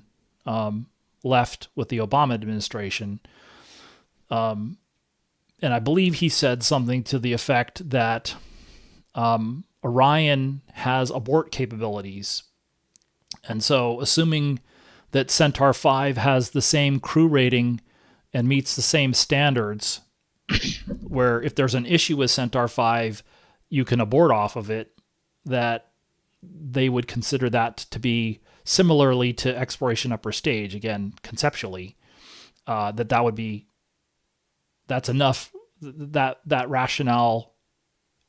left with the Obama administration. And I believe he said something to the effect that Orion has abort capabilities. And so assuming that Centaur 5 has the same crew rating and meets the same standards, where if there's an issue with Centaur 5, you can abort off of it, that they would consider that to be similarly to exploration upper stage, again, conceptually, that's enough. That rationale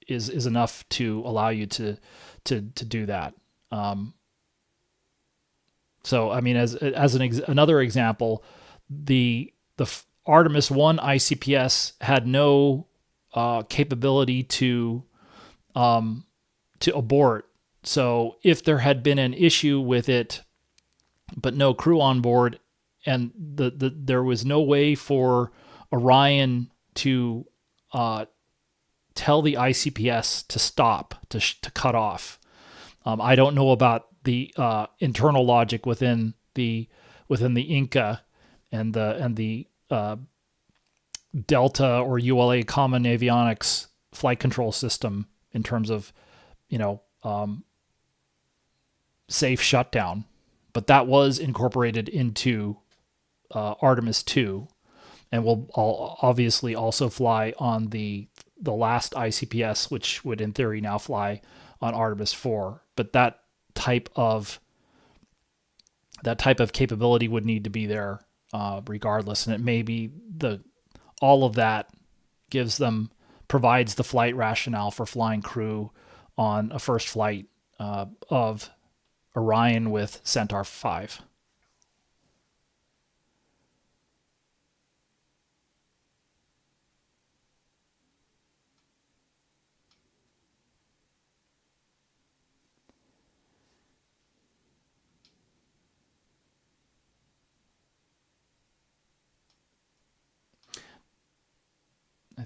is enough to allow you to do that. So I mean, as another example, the Artemis 1 ICPS had no capability to abort. So if there had been an issue with it, but no crew on board, and there was no way for Orion to tell the ICPS to stop, to cut off. I don't know about the internal logic within the Inca and the Delta or ULA Common Avionics flight control system in terms of safe shutdown, but that was incorporated into Artemis 2, and will obviously also fly on the last ICPS, which would in theory now fly on Artemis 4. But that type of capability would need to be there regardless, and it may be all of that provides the flight rationale for flying crew on a first flight of Orion with Centaur 5.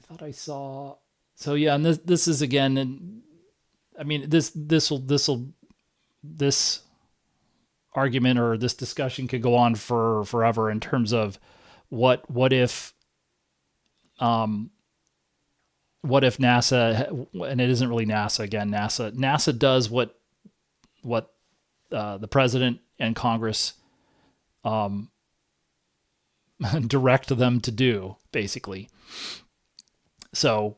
thought I saw. So yeah, and this is again, and I mean this argument or this discussion could go on for forever in terms of what if NASA, and it isn't really NASA again. NASA does what the president and Congress direct them to do, basically. So,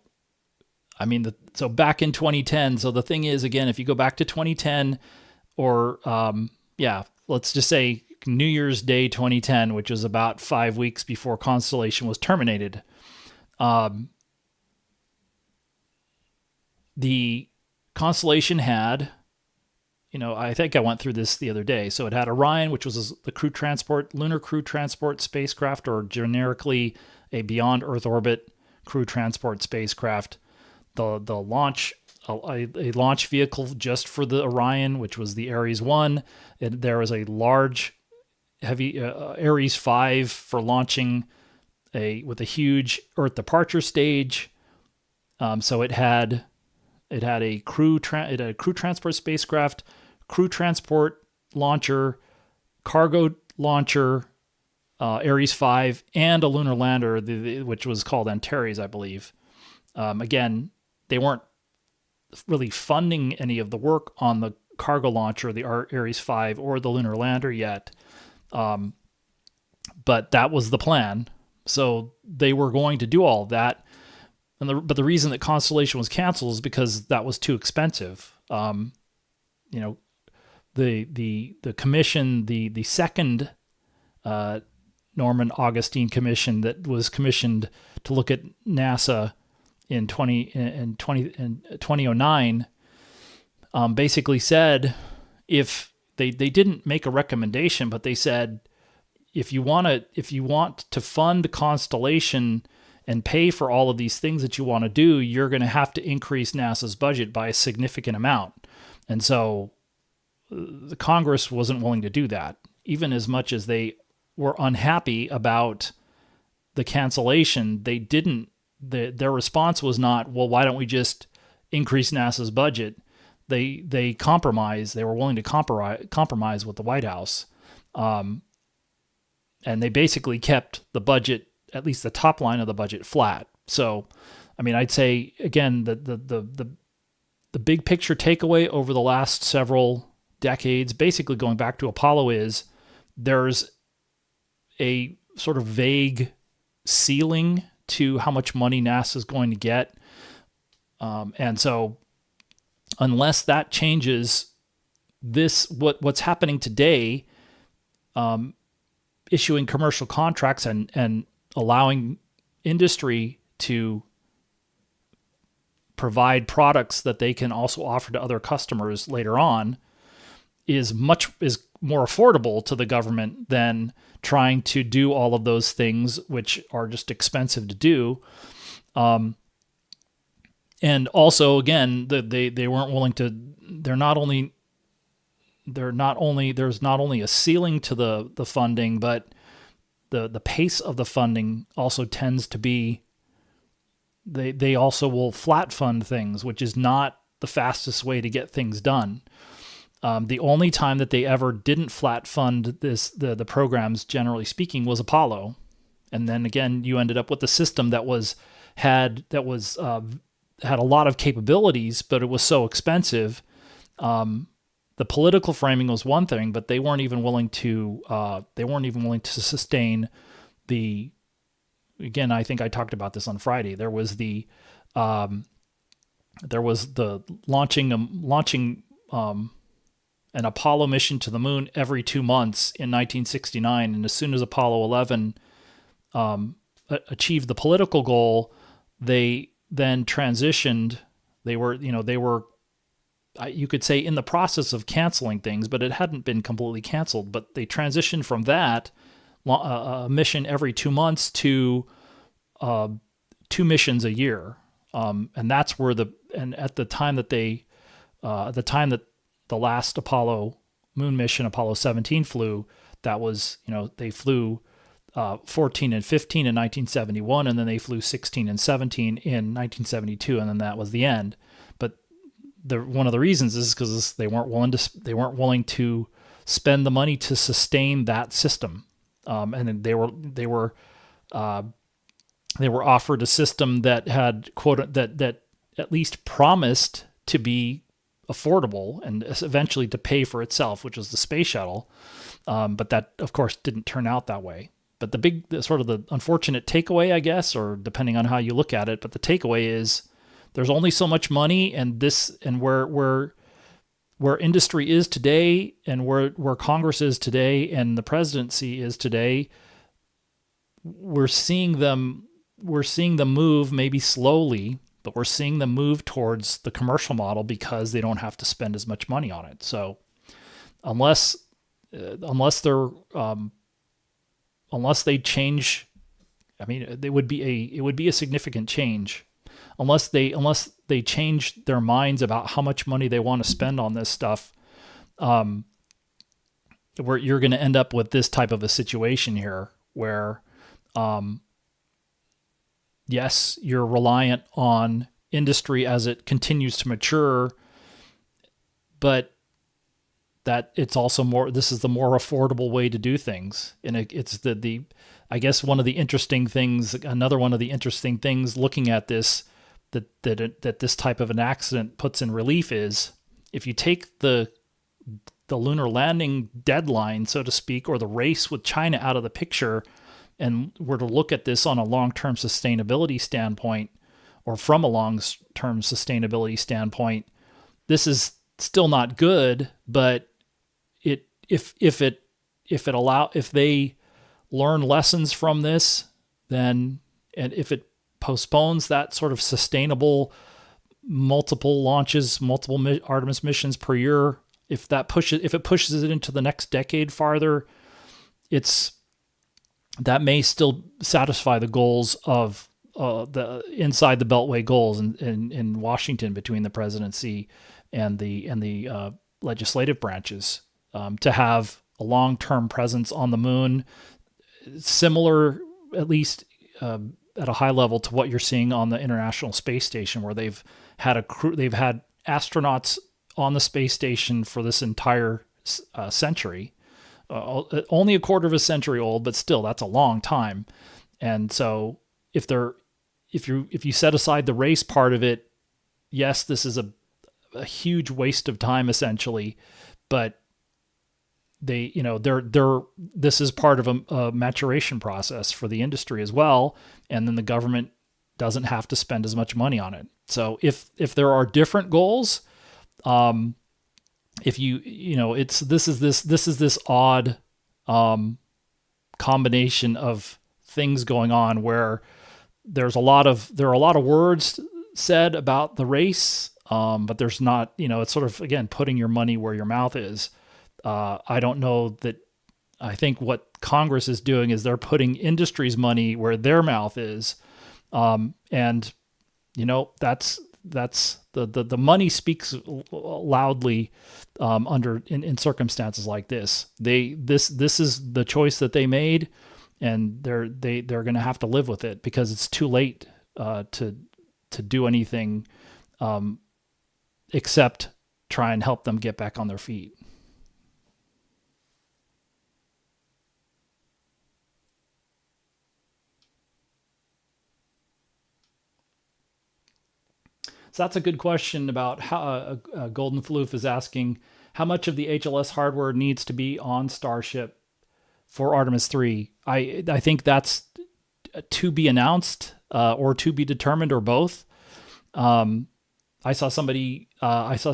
I mean, so back in 2010. So the thing is, again, if you go back to 2010, or let's just say New Year's Day 2010, which was about 5 weeks before Constellation was terminated. The Constellation had, I think I went through this the other day. So it had Orion, which was the lunar crew transport spacecraft, or generically a beyond Earth orbit crew transport spacecraft. The launch, a launch vehicle just for the Orion, which was the Ares 1. There was a large, heavy Ares 5 for launching with a huge Earth departure stage. So it had a crew transport spacecraft, crew transport launcher, cargo launcher, Ares 5, and a lunar lander, which was called Antares, I believe. Again, they weren't really funding any of the work on the cargo launcher, the Ares 5, or the lunar lander yet. But that was the plan. So they were going to do all of that. But the reason that Constellation was canceled is because that was too expensive. The commission, the second Norman Augustine commission that was commissioned to look at NASA in 2009, basically said, if they didn't make a recommendation, but they said, if you want to fund Constellation and pay for all of these things that you want to do, you're going to have to increase NASA's budget by a significant amount. And so the Congress wasn't willing to do that, even as much as they were unhappy about the cancellation. They didn't. Their response was not, well, why don't we just increase NASA's budget? They compromised. They were willing to compromise with the White House, and they basically kept the budget, at least the top line of the budget, flat. So, I mean, I'd say again the big picture takeaway over the last several decades, basically going back to Apollo, is there's a sort of vague ceiling to how much money NASA is going to get. And so unless that changes, what's happening today, issuing commercial contracts and allowing industry to provide products that they can also offer to other customers later on, is more affordable to the government than trying to do all of those things, which are just expensive to do. And also, again, they weren't willing to. There's not only a ceiling to the funding, but the pace of the funding also tends to be. They also will flat fund things, which is not the fastest way to get things done. The only time that they ever didn't flat fund the programs, generally speaking, was Apollo, and then again you ended up with a system that had a lot of capabilities, but it was so expensive. The political framing was one thing, but they weren't even willing to sustain the. Again, I think I talked about this on Friday. There was the launching an Apollo mission to the moon every 2 months in 1969, and as soon as Apollo 11 achieved the political goal, they then transitioned. They were, you could say, in the process of canceling things, but it hadn't been completely canceled. But they transitioned from that mission every 2 months to 2 missions a year, and that's where at the time that the last Apollo moon mission, Apollo 17, flew, that was, they flew 14 and 15 in 1971, and then they flew 16 and 17 in 1972, and then that was the end. But one of the reasons is because they weren't willing to spend the money to sustain that system, and then they were offered a system that had that at least promised to be affordable and eventually to pay for itself, which was the space shuttle. But that, of course, didn't turn out that way. But the unfortunate takeaway, I guess, or depending on how you look at it, but the takeaway is there's only so much money, and where industry is today, and where Congress is today, and the presidency is today, we're seeing them move, maybe slowly, but we're seeing them move towards the commercial model because they don't have to spend as much money on it. So unless they change, I mean, it would be a significant change. Unless they change their minds about how much money they want to spend on this stuff, where you're going to end up with this type of a situation here, where, yes, you're reliant on industry as it continues to mature, but that it's also this is the more affordable way to do things. And it's I guess another one of the interesting things looking at this, that this type of an accident puts in relief is, if you take the lunar landing deadline, so to speak, or the race with China out of the picture, and were to look at this on a long-term sustainability standpoint, or from a long-term sustainability standpoint, this is still not good. But if they learn lessons from this, then, and if it postpones that sort of sustainable multiple launches, multiple Artemis missions per year, if it pushes it into the next decade farther, that may still satisfy the goals of the inside the Beltway goals in Washington, between the presidency and the legislative branches, to have a long-term presence on the moon, similar, at least at a high level, to what you're seeing on the International Space Station, where they've had astronauts on the space station for this entire century. Only a quarter of a century old, but still, that's a long time. And so if you set aside the race part of it, yes, this is a huge waste of time, essentially, but this is part of a maturation process for the industry as well. And then the government doesn't have to spend as much money on it. So if there are different goals, this is this odd combination of things going on, where there are a lot of words said about the race, but there's not, it's sort of, again, putting your money where your mouth is. I don't know that. I think what Congress is doing is they're putting industry's money where their mouth is, and that's the money speaks loudly in circumstances like this. This is the choice that they made, and they're going to have to live with it, because it's too late to do anything except try and help them get back on their feet. So that's a good question about how Golden Floof is asking how much of the HLS hardware needs to be on Starship for Artemis 3. I think that's to be announced or to be determined, or both. I saw somebody post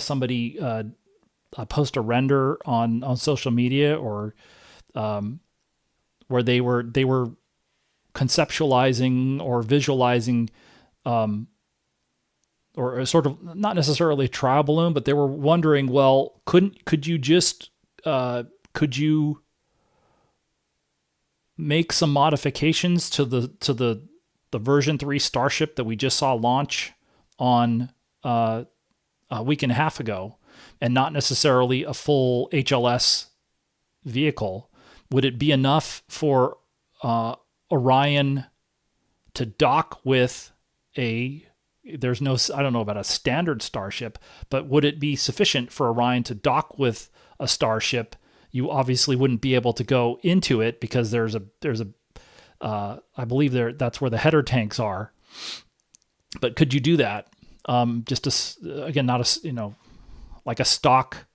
a render on social media, or where they were conceptualizing or visualizing, or sort of not necessarily a trial balloon, but they were wondering, well, could you make some modifications to the version 3 Starship that we just saw launch on a week and a half ago, and not necessarily a full HLS vehicle? Would it be enough for Orion to dock with there's no, I don't know about a standard starship, but would it be sufficient for Orion to dock with a starship? You obviously wouldn't be able to go into it because there's a I believe that's where the header tanks are. But could you do that? Again, not like a stock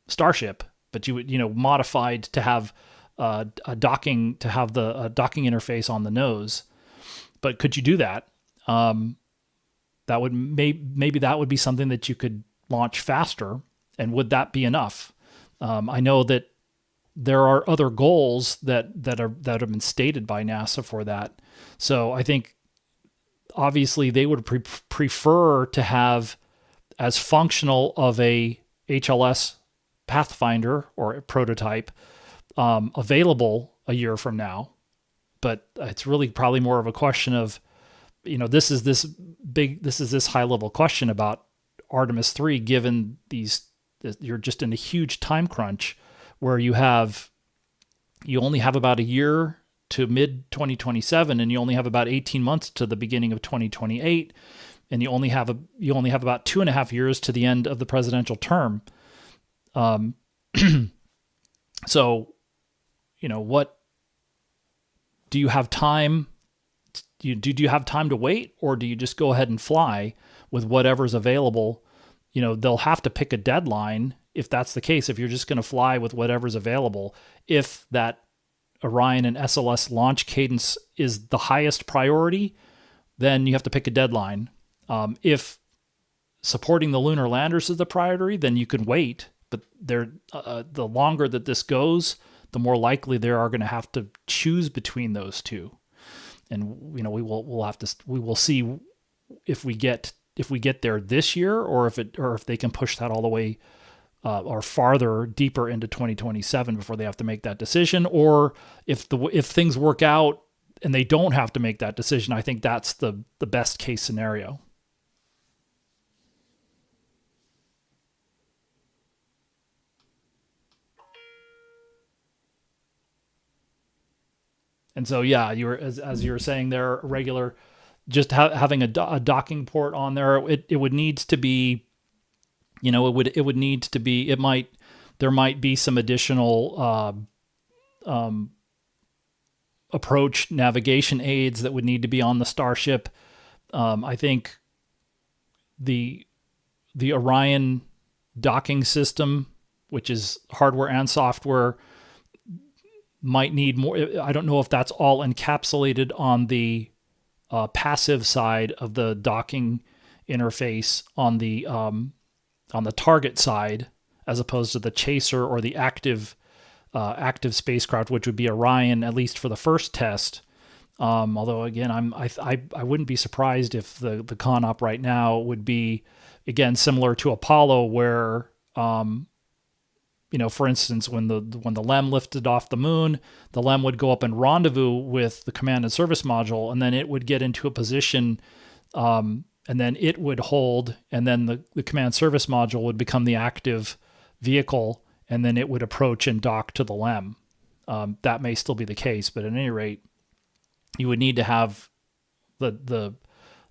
starship, but you would, modified to have a docking, to have the docking interface on the nose. But could you do that? That would maybe that would be something that you could launch faster. And would that be enough? I know that there are other goals that have been stated by NASA for that. So I think obviously they would prefer to have as functional of a HLS Pathfinder or a prototype available a year from now. But it's really probably more of a question of, this is this high level question about Artemis 3, given you're just in a huge time crunch where you only have about a year to mid 2027, and you only have about 18 months to the beginning of 2028, and you only have about 2.5 years to the end of the presidential term. So, what do you have time? Do you have time to wait, or do you just go ahead and fly with whatever's available? They'll have to pick a deadline if that's the case. If you're just going to fly with whatever's available, if that Orion and SLS launch cadence is the highest priority, then you have to pick a deadline. If supporting the lunar landers is the priority, then you can wait. But the longer that this goes, the more likely they are going to have to choose between those two. And we will see if we get there this year, or if they can push that all the way or farther deeper into 2027 before they have to make that decision, or if things work out and they don't have to make that decision. I think that's the best case scenario. And so, yeah, as you were saying, there regular, just having a docking port on there. It would need to be, it would need to be. There might be some additional approach navigation aids that would need to be on the Starship. I think the Orion docking system, which is hardware and software, might need more. I don't know if that's all encapsulated on the passive side of the docking interface on the target side, as opposed to the chaser or the active spacecraft, which would be Orion, at least for the first test. Although again, I wouldn't be surprised if the ConOp right now would be, again, similar to Apollo, where for instance, when the LEM lifted off the moon, the LEM would go up and rendezvous with the command and service module, and then it would get into a position, and then it would hold, and then the command service module would become the active vehicle, and then it would approach and dock to the LEM. That may still be the case, but at any rate, you would need to have the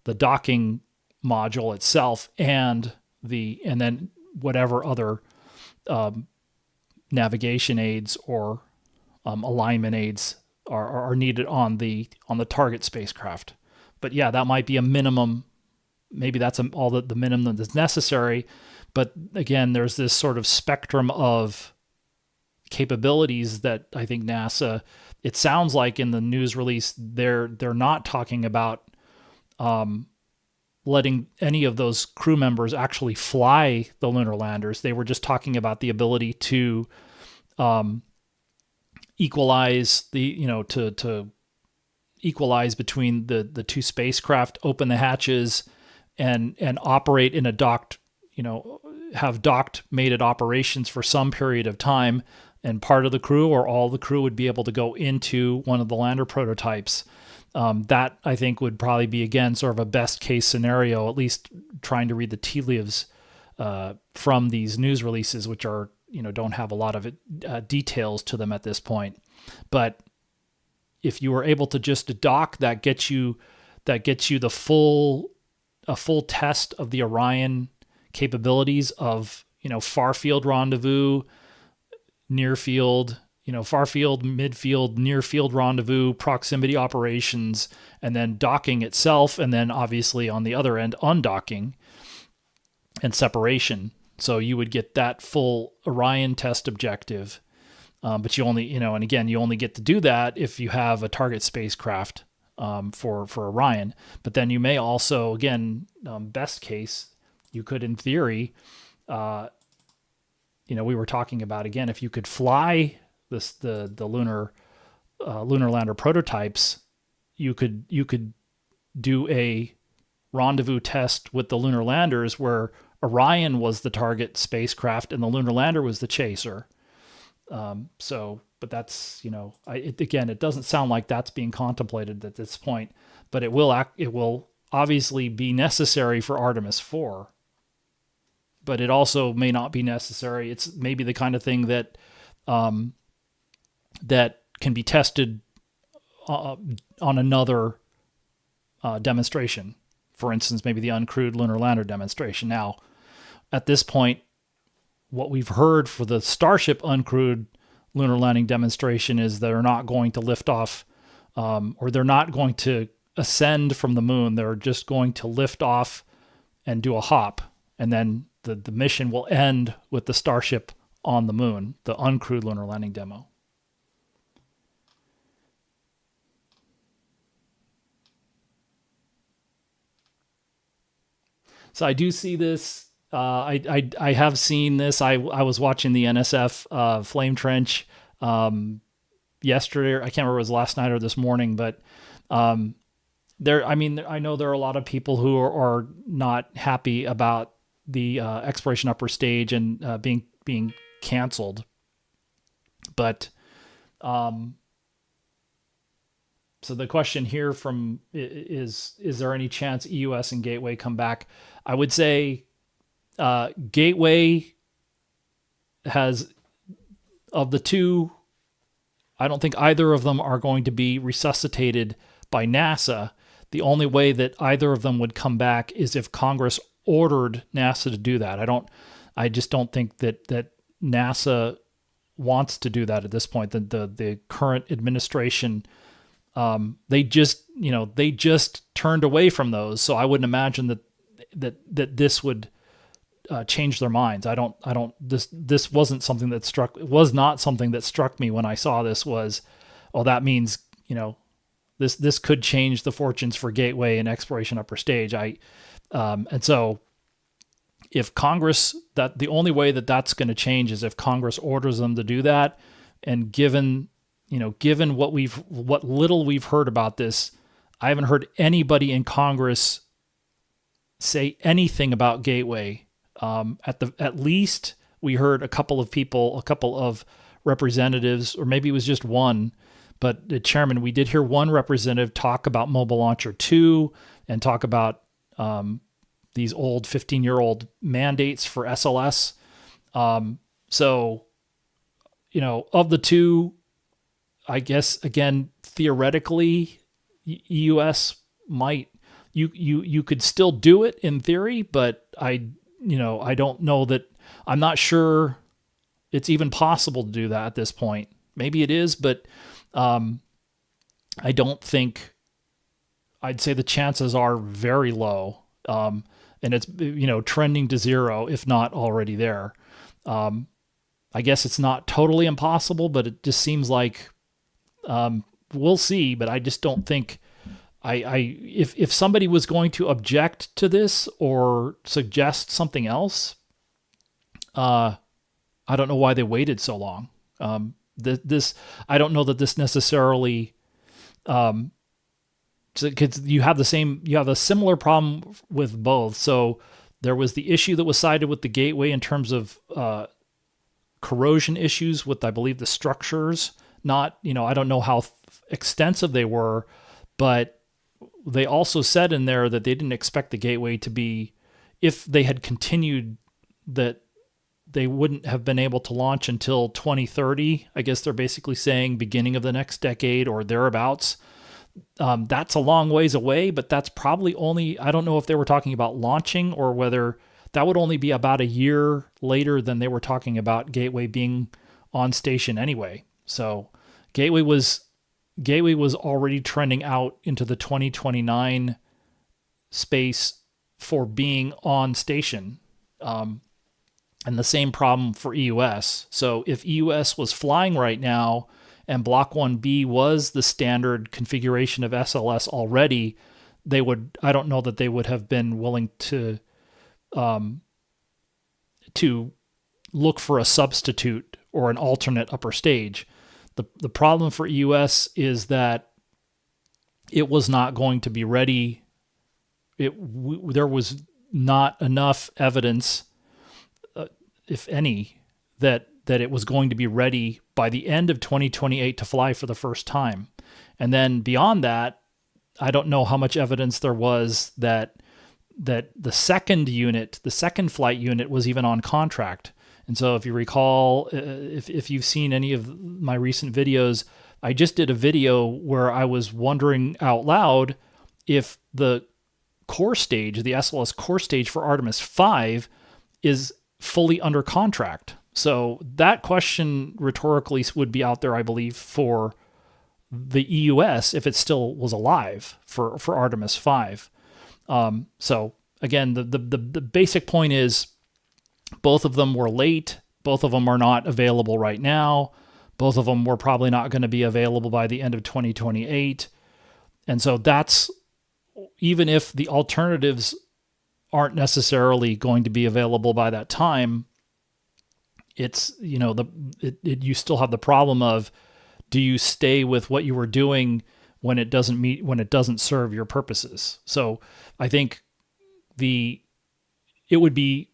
docking module itself and then whatever other navigation aids or alignment aids are needed on the target spacecraft. But yeah, that might be a minimum. Maybe that's all the minimum that's necessary. But again, there's this sort of spectrum of capabilities that I think NASA, it sounds like in the news release, they're not talking about letting any of those crew members actually fly the lunar landers. They were just talking about the ability to equalize to equalize between the two spacecraft, open the hatches, and operate in a docked, have docked mated operations for some period of time, and part of the crew or all the crew would be able to go into one of the lander prototypes. That, I think, would probably be, again, sort of a best case scenario, at least trying to read the tea leaves from these news releases, which are, don't have a lot of details to them at this point. But if you were able to just dock, that gets you a full test of the Orion capabilities of, far field rendezvous, near field, far field, midfield, near field rendezvous, proximity operations, and then docking itself, and then obviously on the other end, undocking and separation. So you would get that full Orion test objective. But you only, and again, you only get to do that if you have a target spacecraft for Orion. But then you may also, again, best case, you could, in theory, we were talking about, again, if you could fly the lunar lander prototypes, you could do a rendezvous test with the lunar landers where Orion was the target spacecraft and the lunar lander was the chaser. But that's, again, it doesn't sound like that's being contemplated at this point, but it will obviously be necessary for Artemis 4, but it also may not be necessary. It's maybe the kind of thing that, that can be tested on another demonstration. For instance, maybe the uncrewed lunar lander demonstration. Now, at this point, what we've heard for the Starship uncrewed lunar landing demonstration is they're not going to lift off, or they're not going to ascend from the moon. They're just going to lift off and do a hop, and then the mission will end with the Starship on the moon, the uncrewed lunar landing demo. So I do see this. I have seen this. I was watching the NSF Flame Trench yesterday. I can't remember if it was last night or this morning, but I know there are a lot of people who are not happy about the exploration upper stage and being canceled. But so the question here is there any chance EUS and Gateway come back? I would say Gateway has, of the two, I don't think either of them are going to be resuscitated by NASA. The only way that either of them would come back is if Congress ordered NASA to do that. I just don't think that NASA wants to do that at this point. The current administration, they just turned away from those. So I wouldn't imagine that this would change their minds. This wasn't something that struck. It was not something that struck me when I saw this. That means this could change the fortunes for Gateway and exploration upper stage. And so if Congress, that the only way that that's going to change is if Congress orders them to do that. And given what little we've heard about this, I haven't heard anybody in Congress say anything about Gateway. At least we heard a couple of representatives, or maybe it was just one, but the chairman, we did hear one representative talk about Mobile Launcher 2 and talk about these old 15-year-old mandates for SLS. So, of the two, I guess, again, theoretically, EUS might, you could still do it in theory, but I don't know that, I'm not sure it's even possible to do that at this point. Maybe it is, but I don't think, I'd say the chances are very low. And it's, trending to zero, if not already there. I guess it's not totally impossible, but it just seems like, we'll see, but I just don't think, if somebody was going to object to this or suggest something else, I don't know why they waited so long. I don't know that this necessarily, because you have a similar problem with both. So there was the issue that was cited with the Gateway in terms of corrosion issues with, I believe, the structures. Not, I don't know how extensive they were, but they also said in there that they didn't expect the Gateway to be, if they had continued that they wouldn't have been able to launch until 2030. I guess they're basically saying beginning of the next decade or thereabouts. That's a long ways away, but that's probably only, I don't know if they were talking about launching or whether that would only be about a year later than they were talking about Gateway being on station anyway. So Gateway was already trending out into the 2029 space for being on station. And the same problem for EUS. So if EUS was flying right now and Block 1B was the standard configuration of SLS already, I don't know that they would have been willing to look for a substitute or an alternate upper stage. The problem for EUS is that it was not going to be ready. There was not enough evidence, if any, that it was going to be ready by the end of 2028 to fly for the first time. And then beyond that, I don't know how much evidence there was that the second flight unit was even on contract. And so if you recall, if you've seen any of my recent videos, I just did a video where I was wondering out loud if the core stage, the SLS core stage for Artemis 5 is fully under contract. So that question rhetorically would be out there, I believe, for the EUS if it still was alive for Artemis 5. So again, the basic point is both of them were late. Both of them are not available right now. Both of them were probably not going to be available by the end of 2028. And so that's, even if the alternatives aren't necessarily going to be available by that time, it's, you still have the problem of, do you stay with what you were doing when it doesn't serve your purposes? So I think it would be,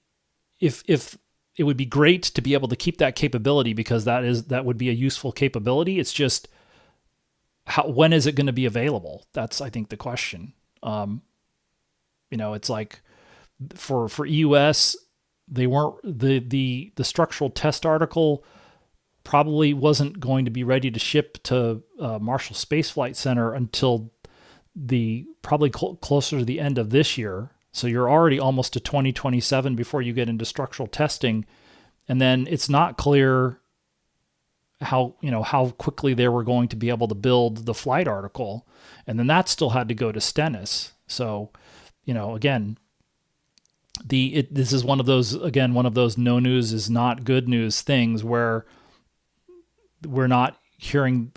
if it would be great to be able to keep that capability, because that would be a useful capability. It's just when is it going to be available? That's, I think, the question. It's like for EUS, they weren't, the structural test article probably wasn't going to be ready to ship to Marshall Space Flight Center until probably closer to the end of this year. So you're already almost to 2027 before you get into structural testing. And then it's not clear how quickly they were going to be able to build the flight article. And then that still had to go to Stennis. So, again, this is one of those no news is not good news things where we're not hearing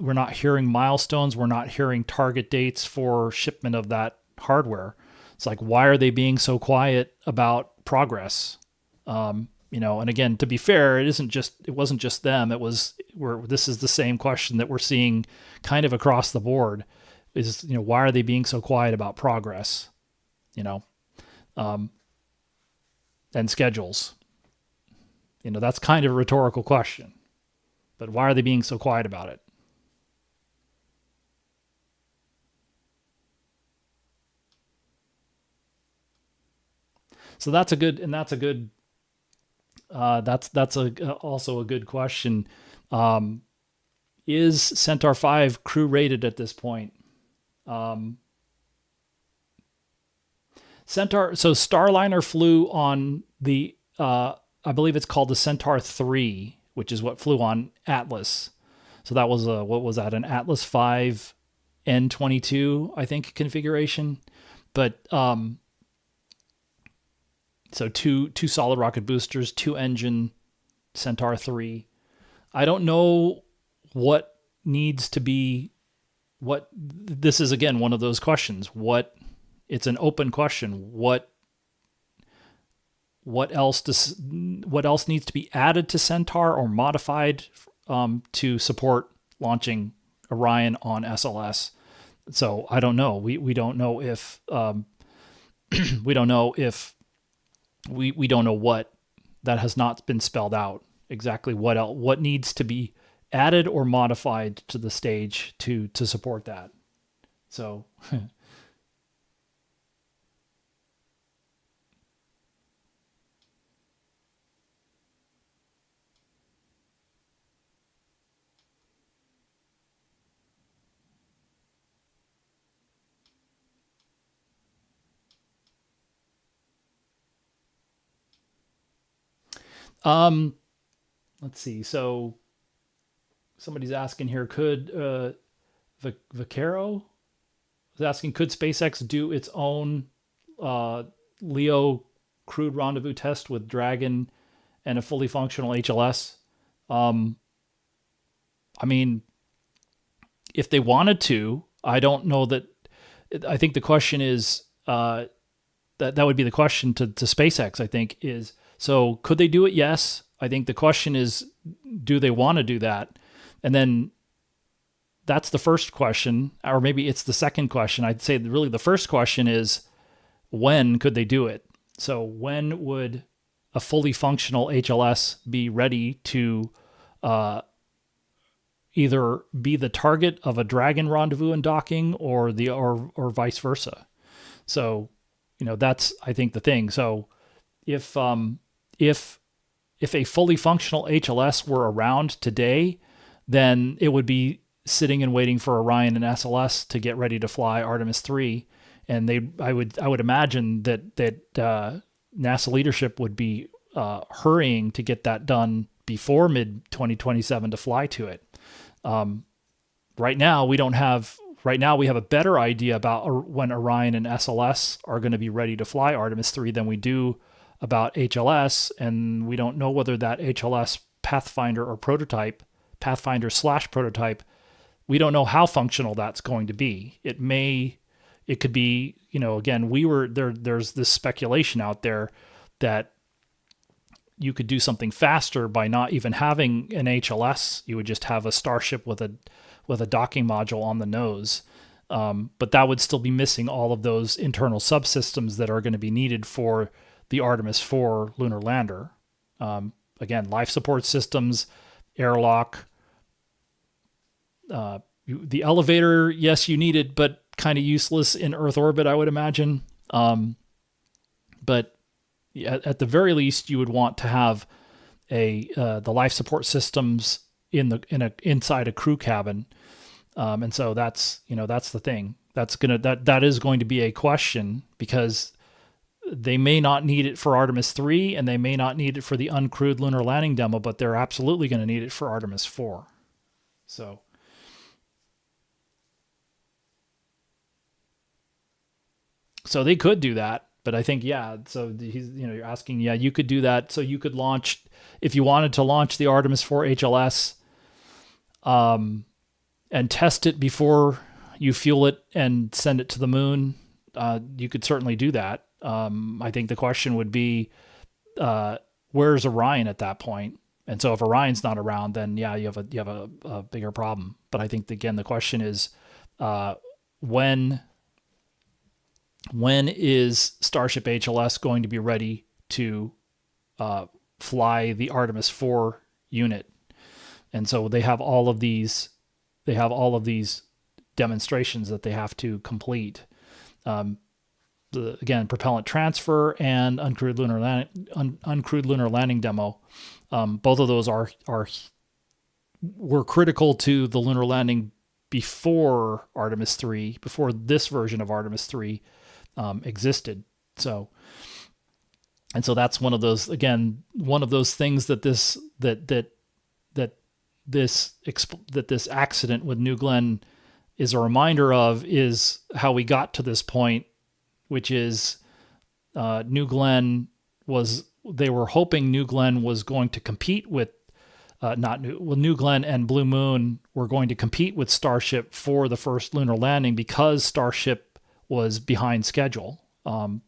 milestones. We're not hearing target dates for shipment of that hardware. It's like, why are they being so quiet about progress? And again, to be fair, it wasn't just them. This is the same question that we're seeing kind of across the board is, why are they being so quiet about progress? And schedules. That's kind of a rhetorical question, but why are they being so quiet about it? So that's also a good question. Is Centaur 5 crew rated at this point? Starliner flew on the, I believe it's called the Centaur 3, which is what flew on Atlas. So that was an Atlas 5 N22, I think, configuration. But so two solid rocket boosters, 2-engine Centaur 3. I don't know what needs to be. This is again one of those questions. It's an open question. What else needs to be added to Centaur or modified to support launching Orion on SLS? So I don't know. We don't know if we don't know what, that has not been spelled out exactly what needs to be added or modified to the stage to support that. So Let's see. So somebody's asking here, could Vaquero is asking, could SpaceX do its own LEO crewed rendezvous test with Dragon and a fully functional HLS? I mean, if they wanted to, I don't know that. I think the question is that would be the question to SpaceX. I think is, so could they do it? Yes. I think the question is, do they want to do that? And then that's the first question, or maybe it's the second question. I'd say really the first question is, when could they do it? So when would a fully functional HLS be ready to either be the target of a Dragon rendezvous and docking, or vice versa? So, that's, I think, the thing. So if a fully functional HLS were around today, then it would be sitting and waiting for Orion and SLS to get ready to fly Artemis 3. And I would imagine that NASA leadership would be hurrying to get that done before mid 2027 to fly to it. Right now we have a better idea about when Orion and SLS are going to be ready to fly Artemis 3 than we do about HLS, and we don't know whether that HLS Pathfinder or prototype, Pathfinder/prototype, we don't know how functional that's going to be. It could be, again, there's this speculation out there that you could do something faster by not even having an HLS. You would just have a Starship with a docking module on the nose. But that would still be missing all of those internal subsystems that are going to be needed for the Artemis 4 lunar lander. Again, life support systems, airlock, the elevator, yes, you need it, but kind of useless in Earth orbit, I would imagine. But at the very least, you would want to have the life support systems inside a crew cabin. And so that's the thing. That is going to be a question, because they may not need it for Artemis 3 and they may not need it for the uncrewed lunar landing demo, but they're absolutely going to need it for Artemis 4. So they could do that, but I think, yeah. So you're asking, yeah, you could do that. So you could launch, if you wanted to launch the Artemis 4 HLS, and test it before you fuel it and send it to the moon. You could certainly do that. I think the question would be, where's Orion at that point? And so if Orion's not around, then yeah, you have a bigger problem. But I think, again, the question is, when is Starship HLS going to be ready to fly the Artemis 4 unit? And so they have all of these demonstrations that they have to complete. Again, propellant transfer and uncrewed lunar landing demo. Both of those were critical to the lunar landing before Artemis 3, before this version of Artemis 3 existed. So that's one of those things that this accident with New Glenn is a reminder of, is how we got to this point, which is New Glenn they were hoping New Glenn was going to compete with New Glenn and Blue Moon were going to compete with Starship for the first lunar landing, because Starship was behind schedule.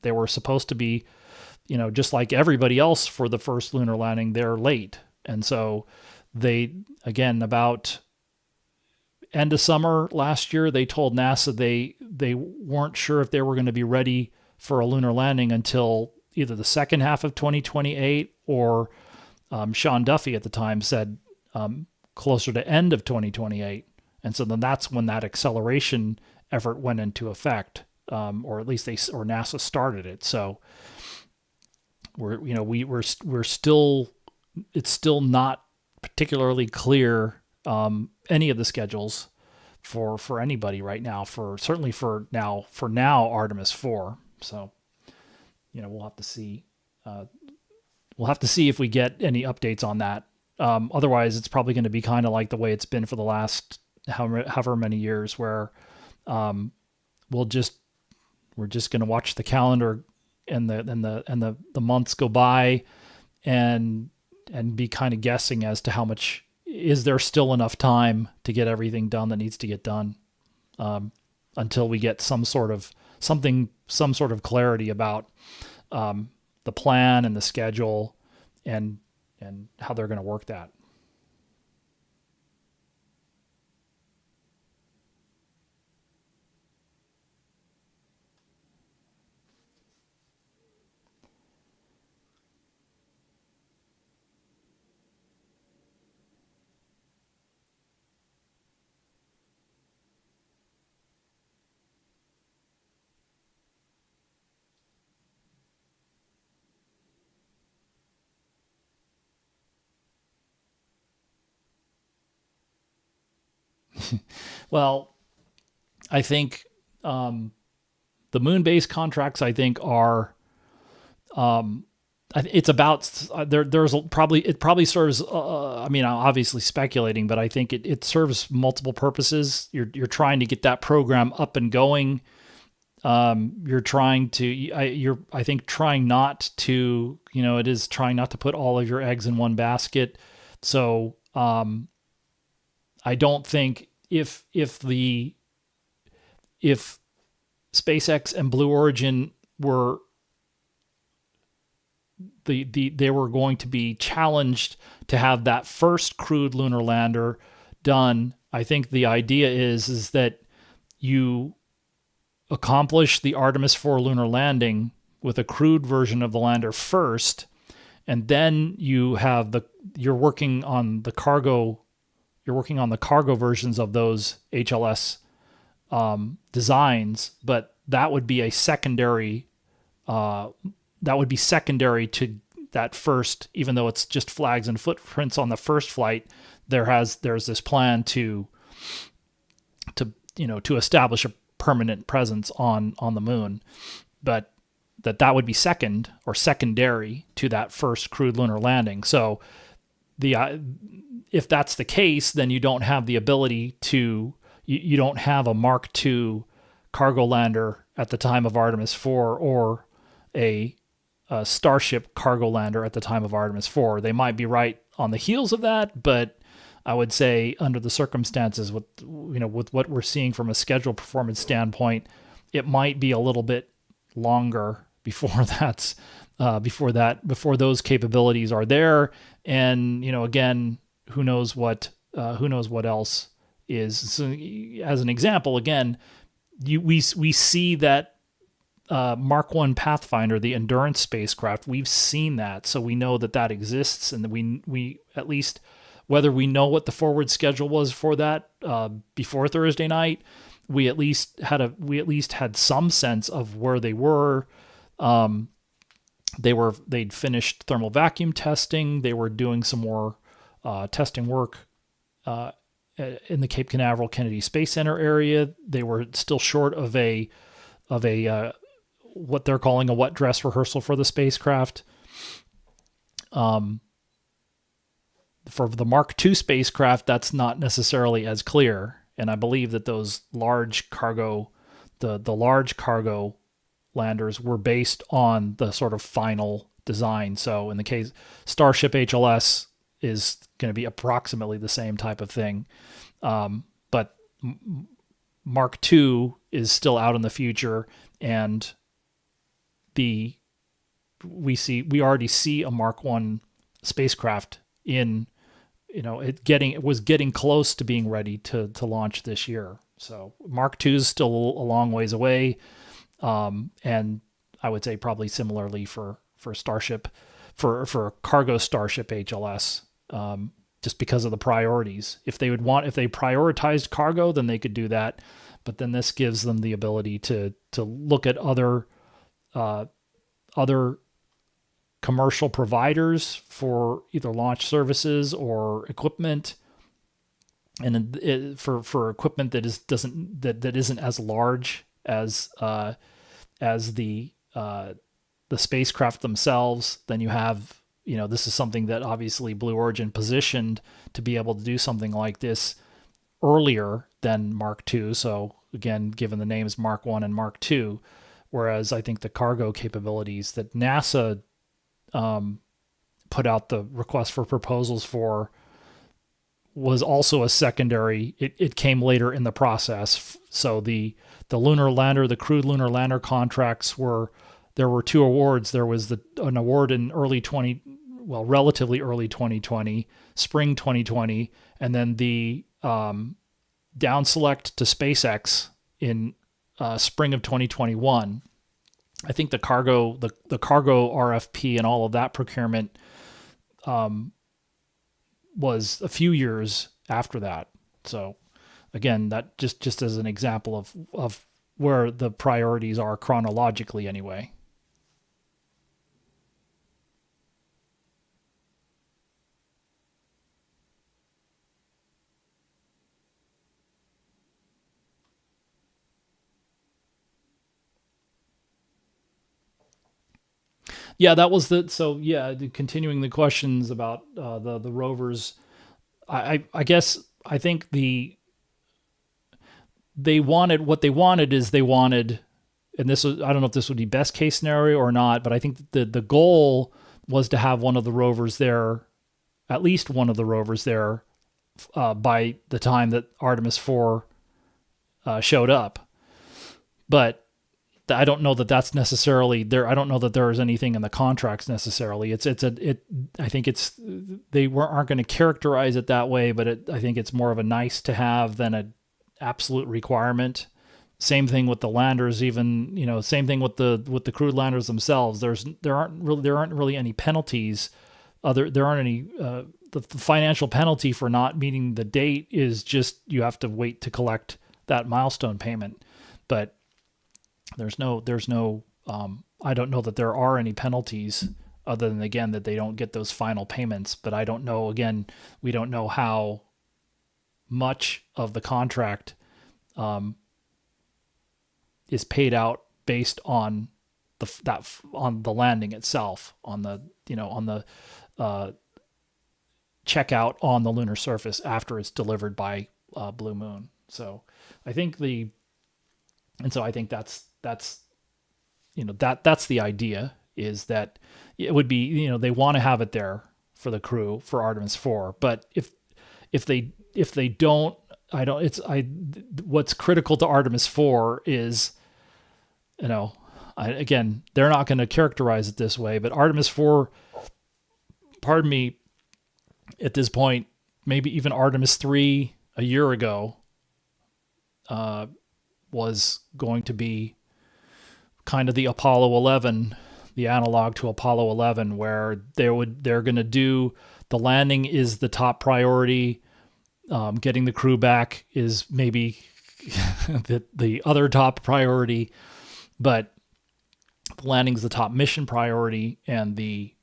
They were supposed to be, just like everybody else for the first lunar landing, they're late. And so they, again, about end of summer last year, they told NASA they weren't sure if they were going to be ready for a lunar landing until either the second half of 2028, or Sean Duffy at the time said closer to end of 2028. And so then that's when that acceleration effort went into effect, or at least NASA started it. So it's still not particularly clear any of the schedules for anybody right now, certainly for now Artemis 4. So we'll have to see we'll have to see if we get any updates on that. Otherwise, it's probably going to be kind of like the way it's been for the last however many years, where we're just going to watch the calendar and the months go by, and be kind of guessing as to how much is there still enough time to get everything done that needs to get done, until we get some sort of clarity about the plan and the schedule and how they're going to work that. Well, I think the moon-based contracts, I think, are it's about it probably serves. I mean, I'm obviously speculating, but I think it serves multiple purposes. You're trying to get that program up and going. You're trying to. I think trying not to. It is trying not to put all of your eggs in one basket. So I don't think if SpaceX and Blue Origin were they were going to be challenged to have that first crewed lunar lander done, I think the idea is that you accomplish the Artemis 4 lunar landing with a crewed version of the lander first, and then you're working on the cargo versions of those HLS designs, but that would be a secondary. That would be secondary to that first, even though it's just flags and footprints on the first flight. There's this plan to establish a permanent presence on the moon, but that would be second or secondary to that first crewed lunar landing. So if that's the case, then you don't have the ability to, you don't have a Mark II cargo lander at the time of Artemis 4 or a Starship cargo lander at the time of Artemis 4. They might be right on the heels of that, but I would say under the circumstances with what we're seeing from a schedule performance standpoint, it might be a little bit longer before those capabilities are there. And again, who knows what else is. So, as an example, again, we see that Mark I Pathfinder, the Endurance spacecraft, we've seen that, so we know that exists, and we at least, whether we know what the forward schedule was for that before Thursday night, we at least had some sense of where they were. They'd finished thermal vacuum testing. They were doing some more testing work in the Cape Canaveral Kennedy Space Center area. They were still short of a what they're calling a wet dress rehearsal for the spacecraft. For the Mark II spacecraft, that's not necessarily as clear. And I believe that those large cargo, the large cargo landers were based on the sort of final design. So in the case, Starship HLS is going to be approximately the same type of thing. But Mark II is still out in the future, and we already see a Mark I spacecraft it was getting close to being ready to launch this year. So Mark II is still a long ways away. And I would say probably similarly for Starship, for cargo Starship HLS, just because of the priorities. If they prioritized cargo, then they could do that. But then this gives them the ability to look at other commercial providers for either launch services or equipment, and for equipment that isn't as large as the spacecraft themselves. Then you have this is something that obviously Blue Origin positioned to be able to do something like this earlier than Mark II. So again, given the names Mark I and Mark II, whereas I think the cargo capabilities that NASA put out the request for proposals for was also a secondary. It came later in the process. So the lunar lander, the crewed lunar lander contracts there were two awards. There was an award in relatively early 2020, spring 2020, and then the down select to SpaceX in spring of 2021. I think the cargo RFP and all of that procurement was a few years after that. So again, that just as an example of where the priorities are chronologically anyway. Yeah, that was continuing the questions about the rovers. I guess I think they wanted and this was, I don't know if this would be best case scenario or not, but I think the goal was to have one of the rovers there, at least one of the rovers there, by the time that Artemis 4 showed up. But I don't know that that's necessarily there. I don't know that there is anything in the contracts necessarily. I think they aren't going to characterize it that way, but I think it's more of a nice to have than an absolute requirement. Same thing with the landers, even, same thing with the crewed landers themselves. There aren't really any penalties. There aren't any. The financial penalty for not meeting the date is just you have to wait to collect that milestone payment, but there's no I don't know that there are any penalties other than, again, that they don't get those final payments. But I don't know, again, we don't know how much of the contract is paid out based on on the landing itself, on the checkout on the lunar surface after it's delivered by Blue Moon. So I think that's the idea, is that it would be, they want to have it there for the crew for Artemis 4. But if they don't, what's critical to Artemis 4 is, again, they're not going to characterize it this way, but Artemis 4, pardon me, at this point, maybe even Artemis 3 a year ago, was going to be kind of the Apollo 11, the analog to Apollo 11, where they're going to do the landing is the top priority. Getting the crew back is maybe the other top priority, but the landing is the top mission priority, and the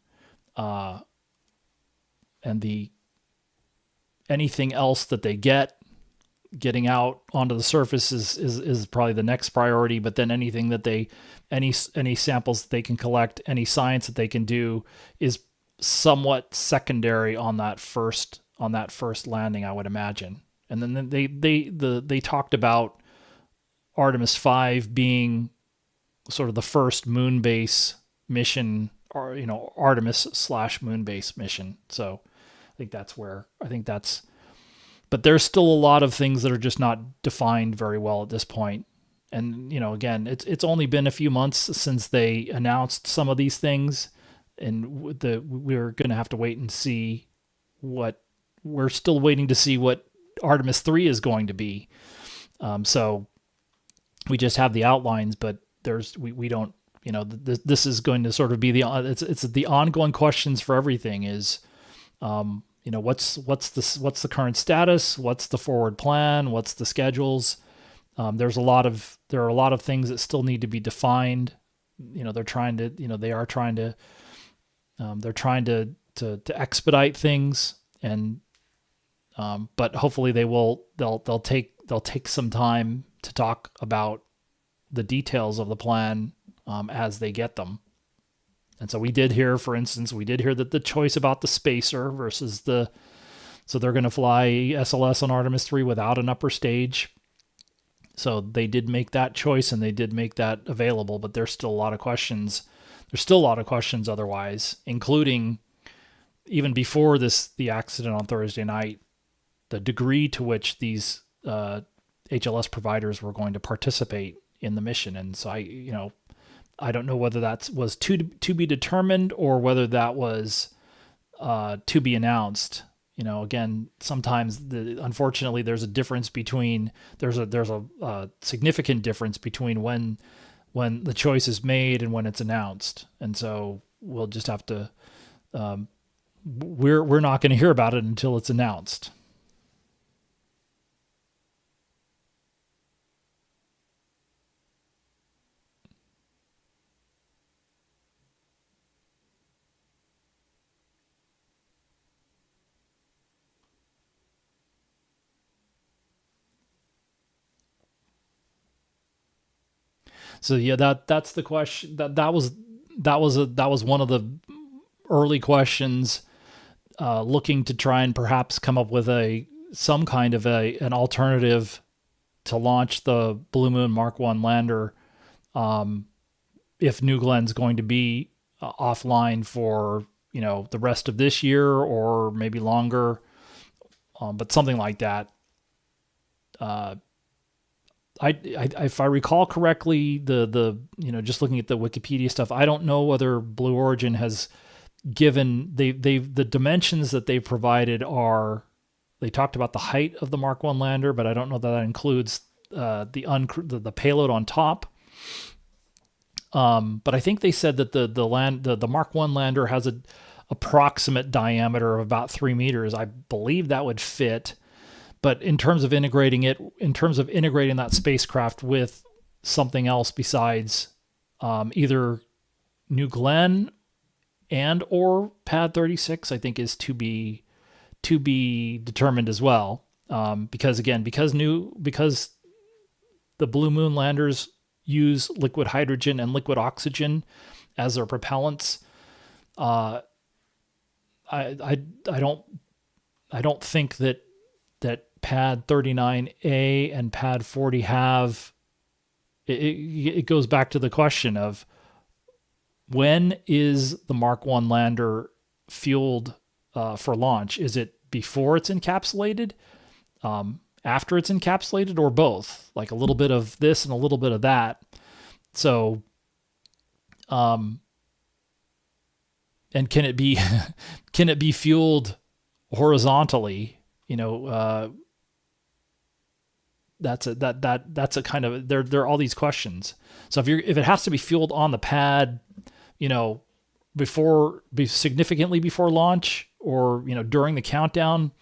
anything else that they getting out onto the surface is probably the next priority. But then anything that any samples that they can collect, any science that they can do, is somewhat secondary on that first landing, I would imagine. And then they talked about Artemis 5 being sort of the first moon base mission, or Artemis/moon base mission. So I think that's. But there's still a lot of things that are just not defined very well at this point. And, again, it's only been a few months since they announced some of these things, and we're going to have to wait and see we're still waiting to see what Artemis 3 is going to be. So we just have the outlines, but we don't, this is going to sort of be it's the ongoing questions for everything is, what's the current status? What's the forward plan? What's the schedules? There are a lot of things that still need to be defined. They're trying to expedite things, and but hopefully they'll take some time to talk about the details of the plan as they get them. And so we did hear, for instance, that the choice about the spacer versus so they're going to fly SLS on Artemis 3 without an upper stage. So they did make that choice and they did make that available, but there's still a lot of questions. There's still a lot of questions otherwise, including even before the accident on Thursday night, the degree to which these HLS providers were going to participate in the mission. And so I don't know whether that was to be determined or whether that was to be announced. Again, sometimes unfortunately there's a significant difference between when the choice is made and when it's announced. And so we'll just have to we're not going to hear about it until it's announced. So yeah, that's the question. That was one of the early questions, looking to try and perhaps come up with some kind of an alternative to launch the Blue Moon Mark 1 lander, if New Glenn's going to be offline for the rest of this year or maybe longer, but something like that. If I recall correctly, the just looking at the Wikipedia stuff, I don't know whether Blue Origin has given the dimensions that they've provided they talked about the height of the Mark 1 lander, but I don't know that includes the payload on top. But I think they said that the Mark 1 lander has an approximate diameter of about 3 meters. I believe that would fit. But in terms of integrating that spacecraft with something else besides either New Glenn and or Pad 36, I think is to be determined as well. Because the Blue Moon landers use liquid hydrogen and liquid oxygen as their propellants. I don't think that Pad 39A and Pad 40 have. It goes back to the question of when is the Mark 1 lander fueled for launch? Is it before it's encapsulated, after it's encapsulated, or both? Like a little bit of this and a little bit of that. So, and can it be fueled horizontally? That's a kind of there are all these questions. So if it has to be fueled on the pad, significantly before launch or during the countdown,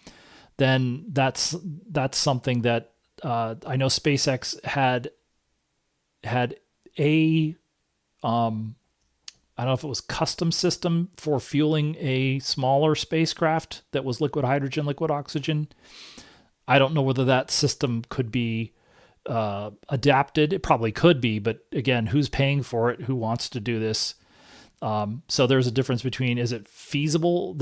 then that's something that I know SpaceX had a I don't know if it was custom system for fueling a smaller spacecraft that was liquid hydrogen, liquid oxygen. I don't know whether that system could be adapted. It probably could be, but again, who's paying for it? Who wants to do this? So there's a difference between, is it feasible?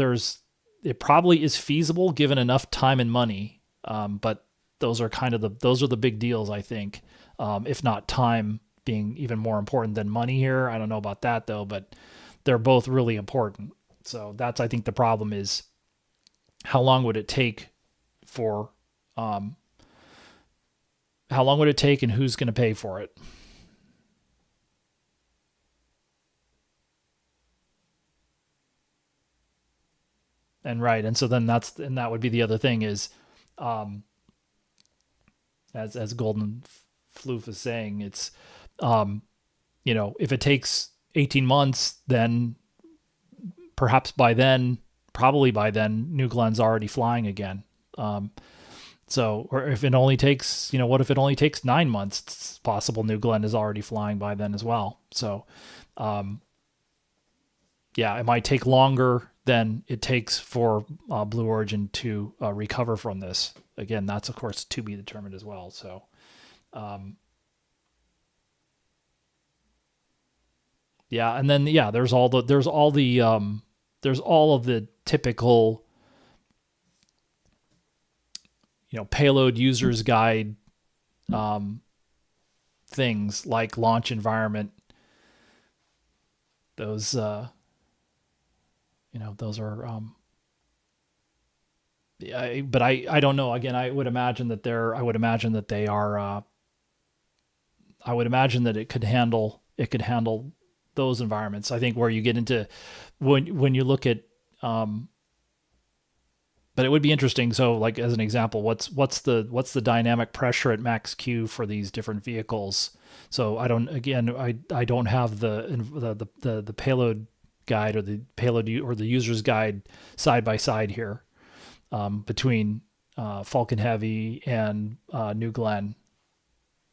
It probably is feasible given enough time and money. But those are the big deals, I think. If not time being even more important than money here. I don't know about that though, but they're both really important. So that's, I think the problem is, how long would it take and who's going to pay for it? And right. And so then that would be the other thing is, as Golden Floof is saying, it's, if it takes 18 months, then probably by then, New Glenn's already flying again. Or if it only takes, what if it only takes 9 months? It's possible New Glenn is already flying by then as well. So, it might take longer than it takes for Blue Origin to recover from this. Again, that's of course to be determined as well. So, Yeah, and then there's all of the typical, payload users guide things like launch environment. Those those are but I don't know. Again, I would imagine that it could handle those environments. I think where you get into when you look at but it would be interesting. So, like as an example, what's the dynamic pressure at max Q for these different vehicles? So I don't have the payload guide or the payload or the user's guide side by side here between Falcon Heavy and New Glenn.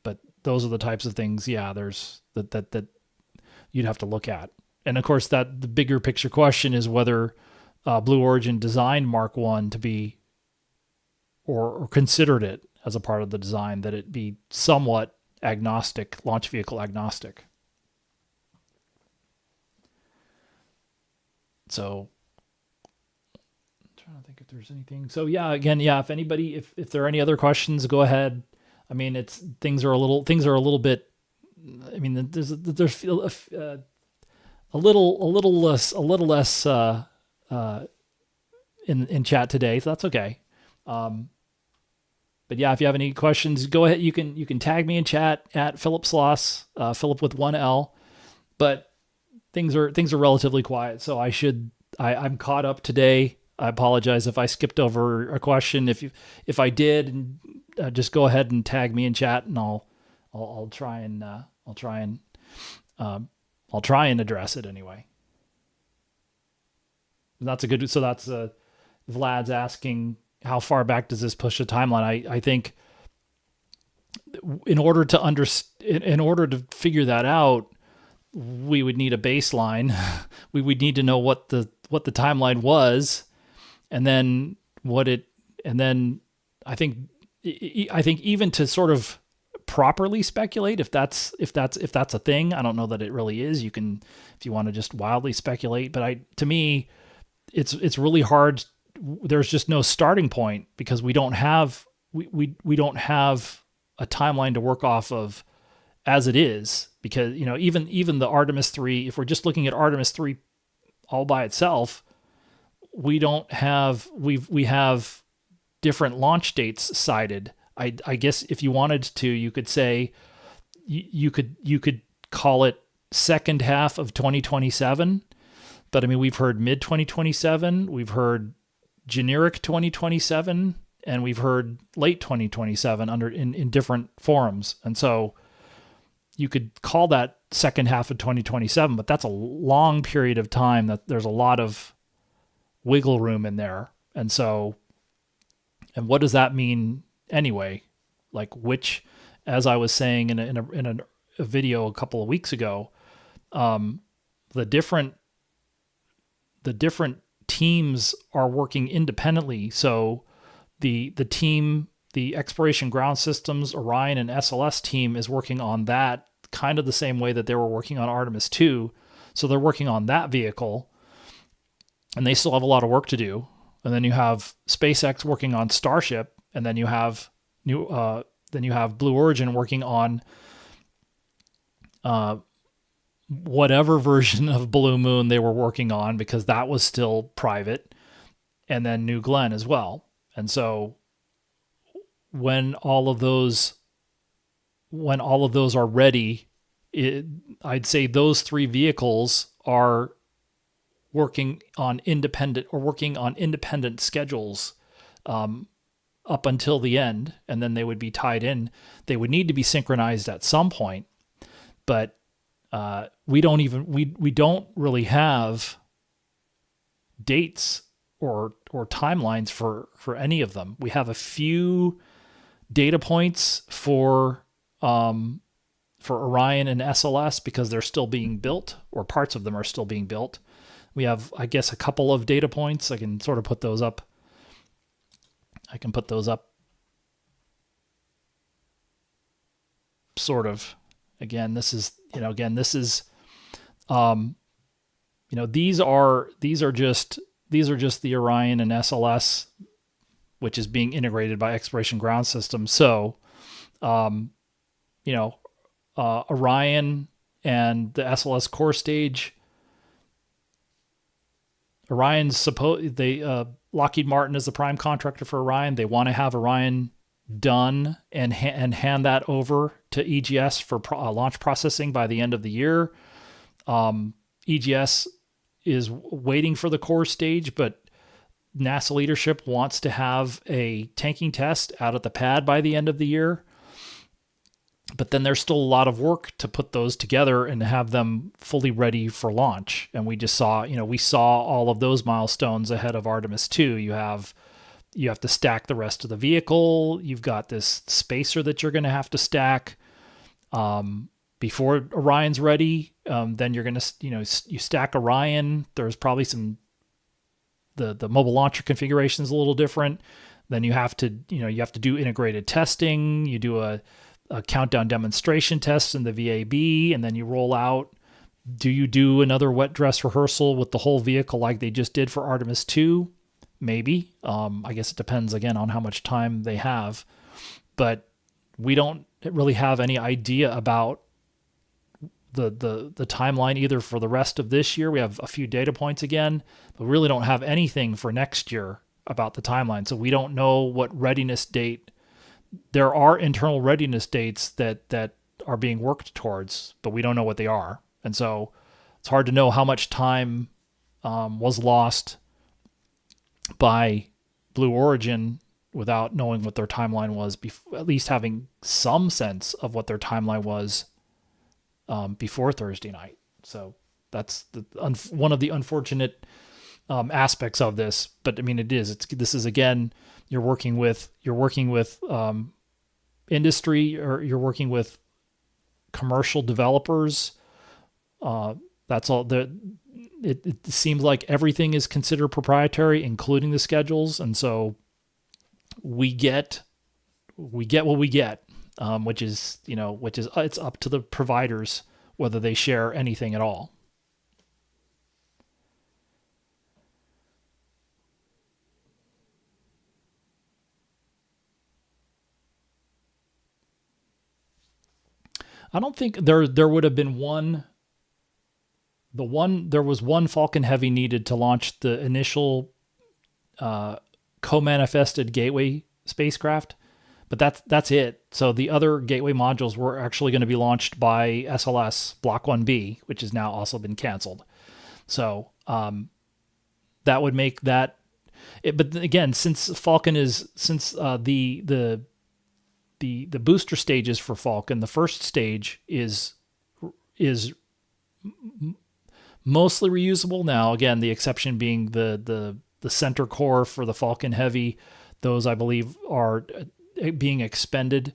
But those are the types of things, there's that you'd have to look at. And of course, that the bigger picture question is whether Blue Origin designed Mark 1 to be, or considered it as a part of the design, that it be somewhat agnostic, launch vehicle agnostic. So I'm trying to think if there's anything. So if anybody, if there are any other questions, go ahead. I mean, things are a little bit. I mean, there's a little less in chat today, so that's okay. But yeah, if you have any questions, go ahead. You can tag me in chat at Philip Sloss, Philip with 1L. But things are relatively quiet, so I'm caught up today. I apologize if I skipped over a question. If I did, just go ahead and tag me in chat, and I'll try and address it anyway. That's Vlad's asking, how far back does this push the timeline? I think in order to figure that out, we would need a baseline. We would need to know what the timeline was, and then I think even to sort of properly speculate, if that's a thing. I don't know that it really is. You can, if you want to just wildly speculate, but to me, it's really hard. There's just no starting point because we don't have a timeline to work off of as it is, because even the Artemis 3, if we're just looking at Artemis 3 all by itself, we have different launch dates cited. I guess if you wanted to, you could say you could call it second half of 2027, but I mean, we've heard mid 2027, we've heard generic 2027, and we've heard late 2027 in different forums. And so you could call that second half of 2027, but that's a long period of time that there's a lot of wiggle room in there. And what does that mean anyway? Like, which, as I was saying in a video a couple of weeks ago, the different teams are working independently. So the Exploration Ground Systems, Orion and SLS team is working on that kind of the same way that they were working on Artemis 2. So they're working on that vehicle, and they still have a lot of work to do. And then you have SpaceX working on Starship, and then you have Blue Origin working on whatever version of Blue Moon they were working on, because that was still private, and then New Glenn as well. And so when all of those are ready, I'd say those three vehicles are working on independent schedules up until the end, and then they would be tied in. They would need to be synchronized at some point, but we don't really have dates or timelines for any of them. We have a few data points for Orion and SLS because they're still being built, or parts of them are still being built. We have, I guess, a couple of data points. I can sort of put those up. Sort of. Again, this is these are just the Orion and SLS, which is being integrated by Exploration Ground System. So, Orion and the SLS core stage. Lockheed Martin is the prime contractor for Orion. They want to have Orion done and hand that over to EGS for launch processing by the end of the year. EGS is waiting for the core stage, but NASA leadership wants to have a tanking test out at the pad by the end of the year. But then there's still a lot of work to put those together and have them fully ready for launch. And we just saw, we saw all of those milestones ahead of Artemis 2. You have to stack the rest of the vehicle. You've got this spacer that you're going to have to stack before Orion's ready. Then you're going to, you stack Orion. There's probably the mobile launcher configuration is a little different. Then you have to do integrated testing. You do a countdown demonstration test in the VAB, and then you roll out. Do you do another wet dress rehearsal with the whole vehicle like they just did for Artemis 2? Maybe. I guess it depends, again, on how much time they have. But we don't really have any idea about the timeline either for the rest of this year. We have a few data points again, but we really don't have anything for next year about the timeline. So we don't know what readiness date. There are internal readiness dates that are being worked towards, but we don't know what they are. And so it's hard to know how much time was lost by Blue Origin without knowing what their timeline was, at least having some sense of what their timeline was before Thursday night. So that's one of the unfortunate aspects of this. But I mean, this is again, you're working with industry, or you're working with commercial developers. That's all. It seems like everything is considered proprietary, including the schedules, and so we get what we get, which is it's up to the providers whether they share anything at all. I don't think there would have been one. There was one Falcon Heavy needed to launch the initial co-manifested Gateway spacecraft, but that's it. So the other Gateway modules were actually going to be launched by SLS Block 1B, which has now also been canceled. So that would make that. But again, since Falcon is the booster stages for Falcon, the first stage is mostly reusable. Now, again, the exception being the center core for the Falcon Heavy. Those, I believe, are being expended,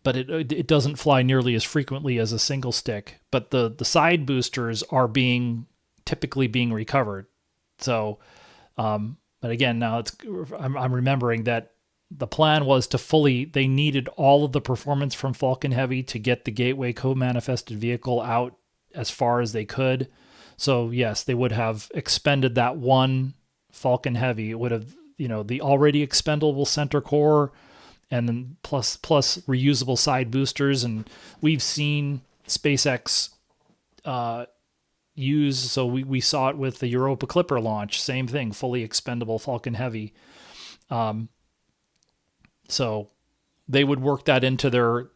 but it doesn't fly nearly as frequently as a single stick. But the side boosters are typically being recovered. So, but again, now I'm remembering that the plan was they needed all of the performance from Falcon Heavy to get the Gateway co-manifested vehicle out as far as they could. So yes, they would have expended that one Falcon Heavy. It would have, the already expendable center core, and then plus reusable side boosters. And we've seen SpaceX use, so we saw it with the Europa Clipper launch, same thing, fully expendable Falcon Heavy. So they would work that into their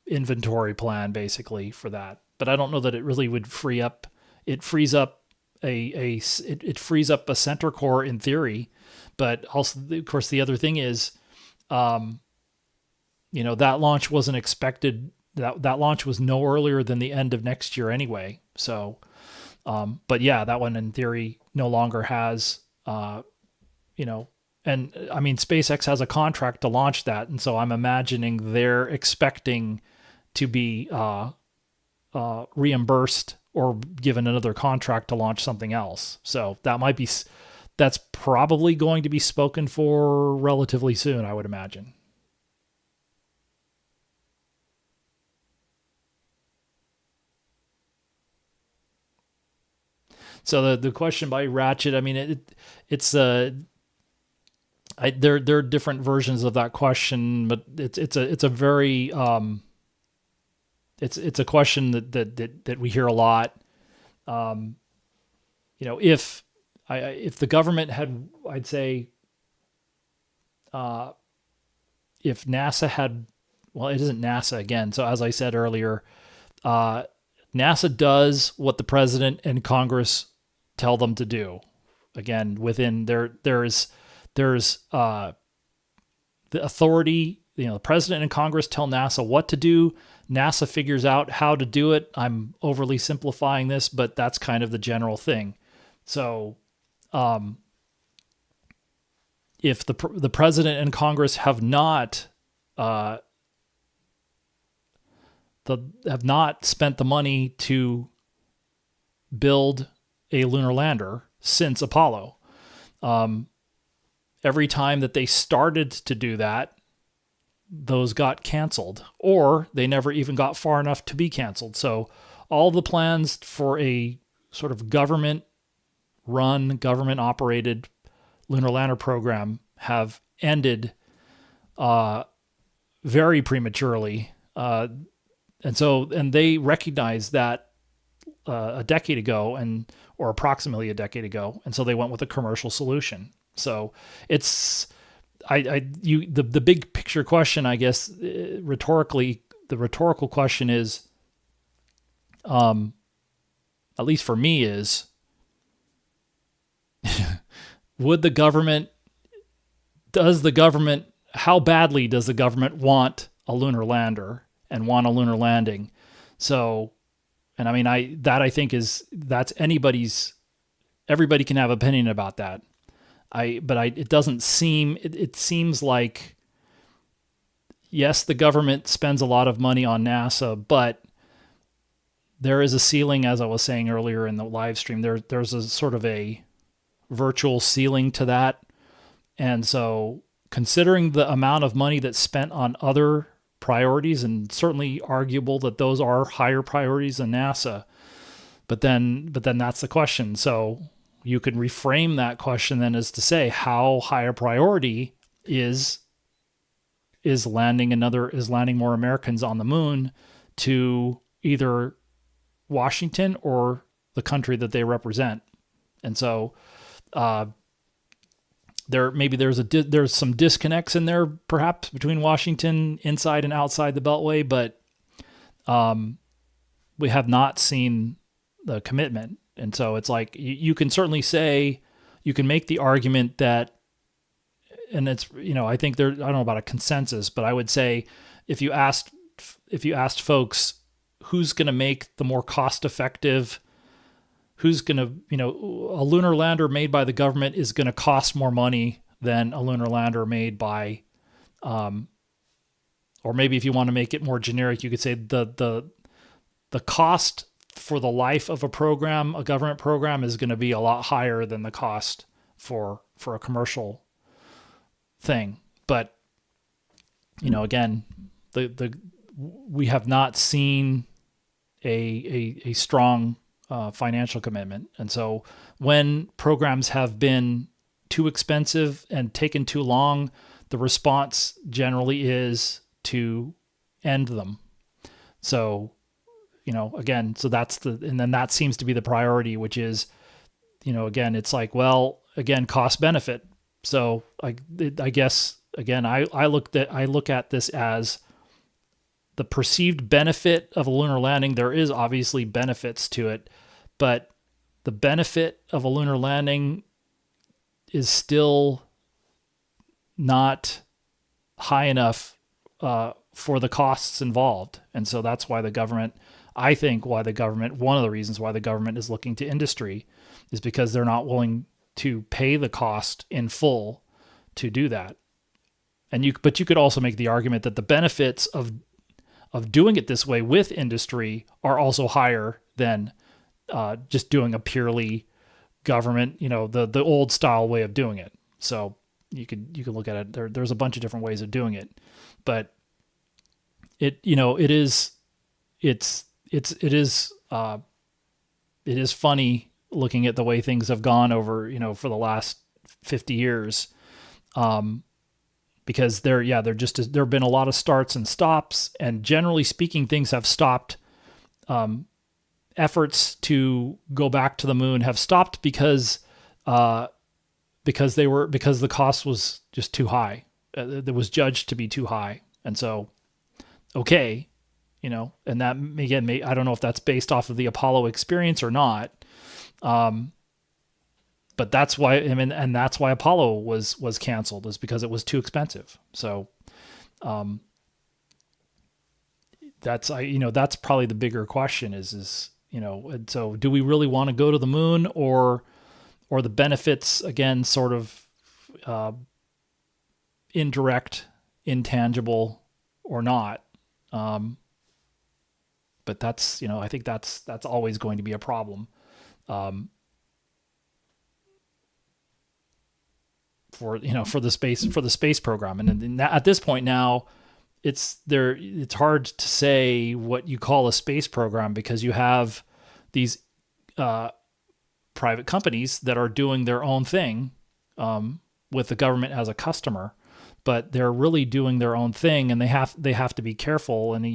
inventory plan basically for that. But I don't know that it really would free up. It frees up a center core in theory, but also, of course, the other thing is, that launch wasn't expected. That launch was no earlier than the end of next year anyway. So, but yeah, that one in theory no longer has, and I mean, SpaceX has a contract to launch that. And so I'm imagining they're expecting to be reimbursed or given another contract to launch something else. So that's probably going to be spoken for relatively soon, I would imagine. So the question by Ratchet, I mean, it's there are different versions of that question, but it's a very it's a question that we hear a lot. If the government had, I'd say, if NASA had, well, it isn't NASA again. So as I said earlier, NASA does what the president and Congress tell them to do. Again, within there's the authority. The president and Congress tell NASA what to do. NASA figures out how to do it. I'm overly simplifying this, but that's kind of the general thing. So, if the president and Congress have not spent the money to build a lunar lander since Apollo, every time that they started to do that, those got canceled, or they never even got far enough to be canceled. So all the plans for a sort of government-run, government-operated lunar lander program have ended very prematurely. And they recognized that a decade ago, or approximately a decade ago, and so they went with a commercial solution. So it's the big picture question, I guess, rhetorically, the rhetorical question is, at least for me, is how badly does the government want a lunar lander and want a lunar landing? So, and I mean, I think everybody can have opinion about that. It seems like, yes, the government spends a lot of money on NASA, but there is a ceiling, as I was saying earlier in the live stream. There's a sort of a virtual ceiling to that. And so, considering the amount of money that's spent on other priorities, and certainly arguable that those are higher priorities than NASA, but then that's the question. So you could reframe that question then as to say, how high a priority is landing more Americans on the moon to either Washington or the country that they represent? And so there's some disconnects in there, perhaps, between Washington inside and outside the Beltway, but we have not seen the commitment. And so it's like, you can certainly say, you can make the argument that, and it's, I think I don't know about a consensus, but I would say if you asked folks who's going to make the more cost effective, who's going to, a lunar lander made by the government is going to cost more money than a lunar lander made by, or maybe if you want to make it more generic, you could say the cost for the life of a government program, is going to be a lot higher than the cost for a commercial thing. But, again, we have not seen a strong financial commitment. And so when programs have been too expensive and taken too long, the response generally is to end them. So, again, so and then that seems to be the priority, which is, again, it's like, well, again, cost benefit. So I guess, again, I look at this as the perceived benefit of a lunar landing. There is obviously benefits to it, but the benefit of a lunar landing is still not high enough for the costs involved. And so that's why one of the reasons why the government is looking to industry is because they're not willing to pay the cost in full to do that. But you could also make the argument that the benefits of doing it this way with industry are also higher than just doing a purely government, the old style way of doing it. So you could look at it. There's a bunch of different ways of doing it, but it is funny looking at the way things have gone over, for the last 50 years. Because there have been a lot of starts and stops, and generally speaking, things have stopped. Efforts to go back to the moon have stopped because the cost was just too high. It was judged to be too high, and so okay, and that again, I don't know if that's based off of the Apollo experience or not. But that's why, and that's why Apollo was canceled, is because it was too expensive. So, that's probably the bigger question is, and so do we really want to go to the moon, or the benefits, again, sort of, indirect, intangible, or not? But that's, I think that's always going to be a problem. For the space program, and at this point now, it's hard to say what you call a space program, because you have these private companies that are doing their own thing, with the government as a customer, but they're really doing their own thing, and they have to be careful. And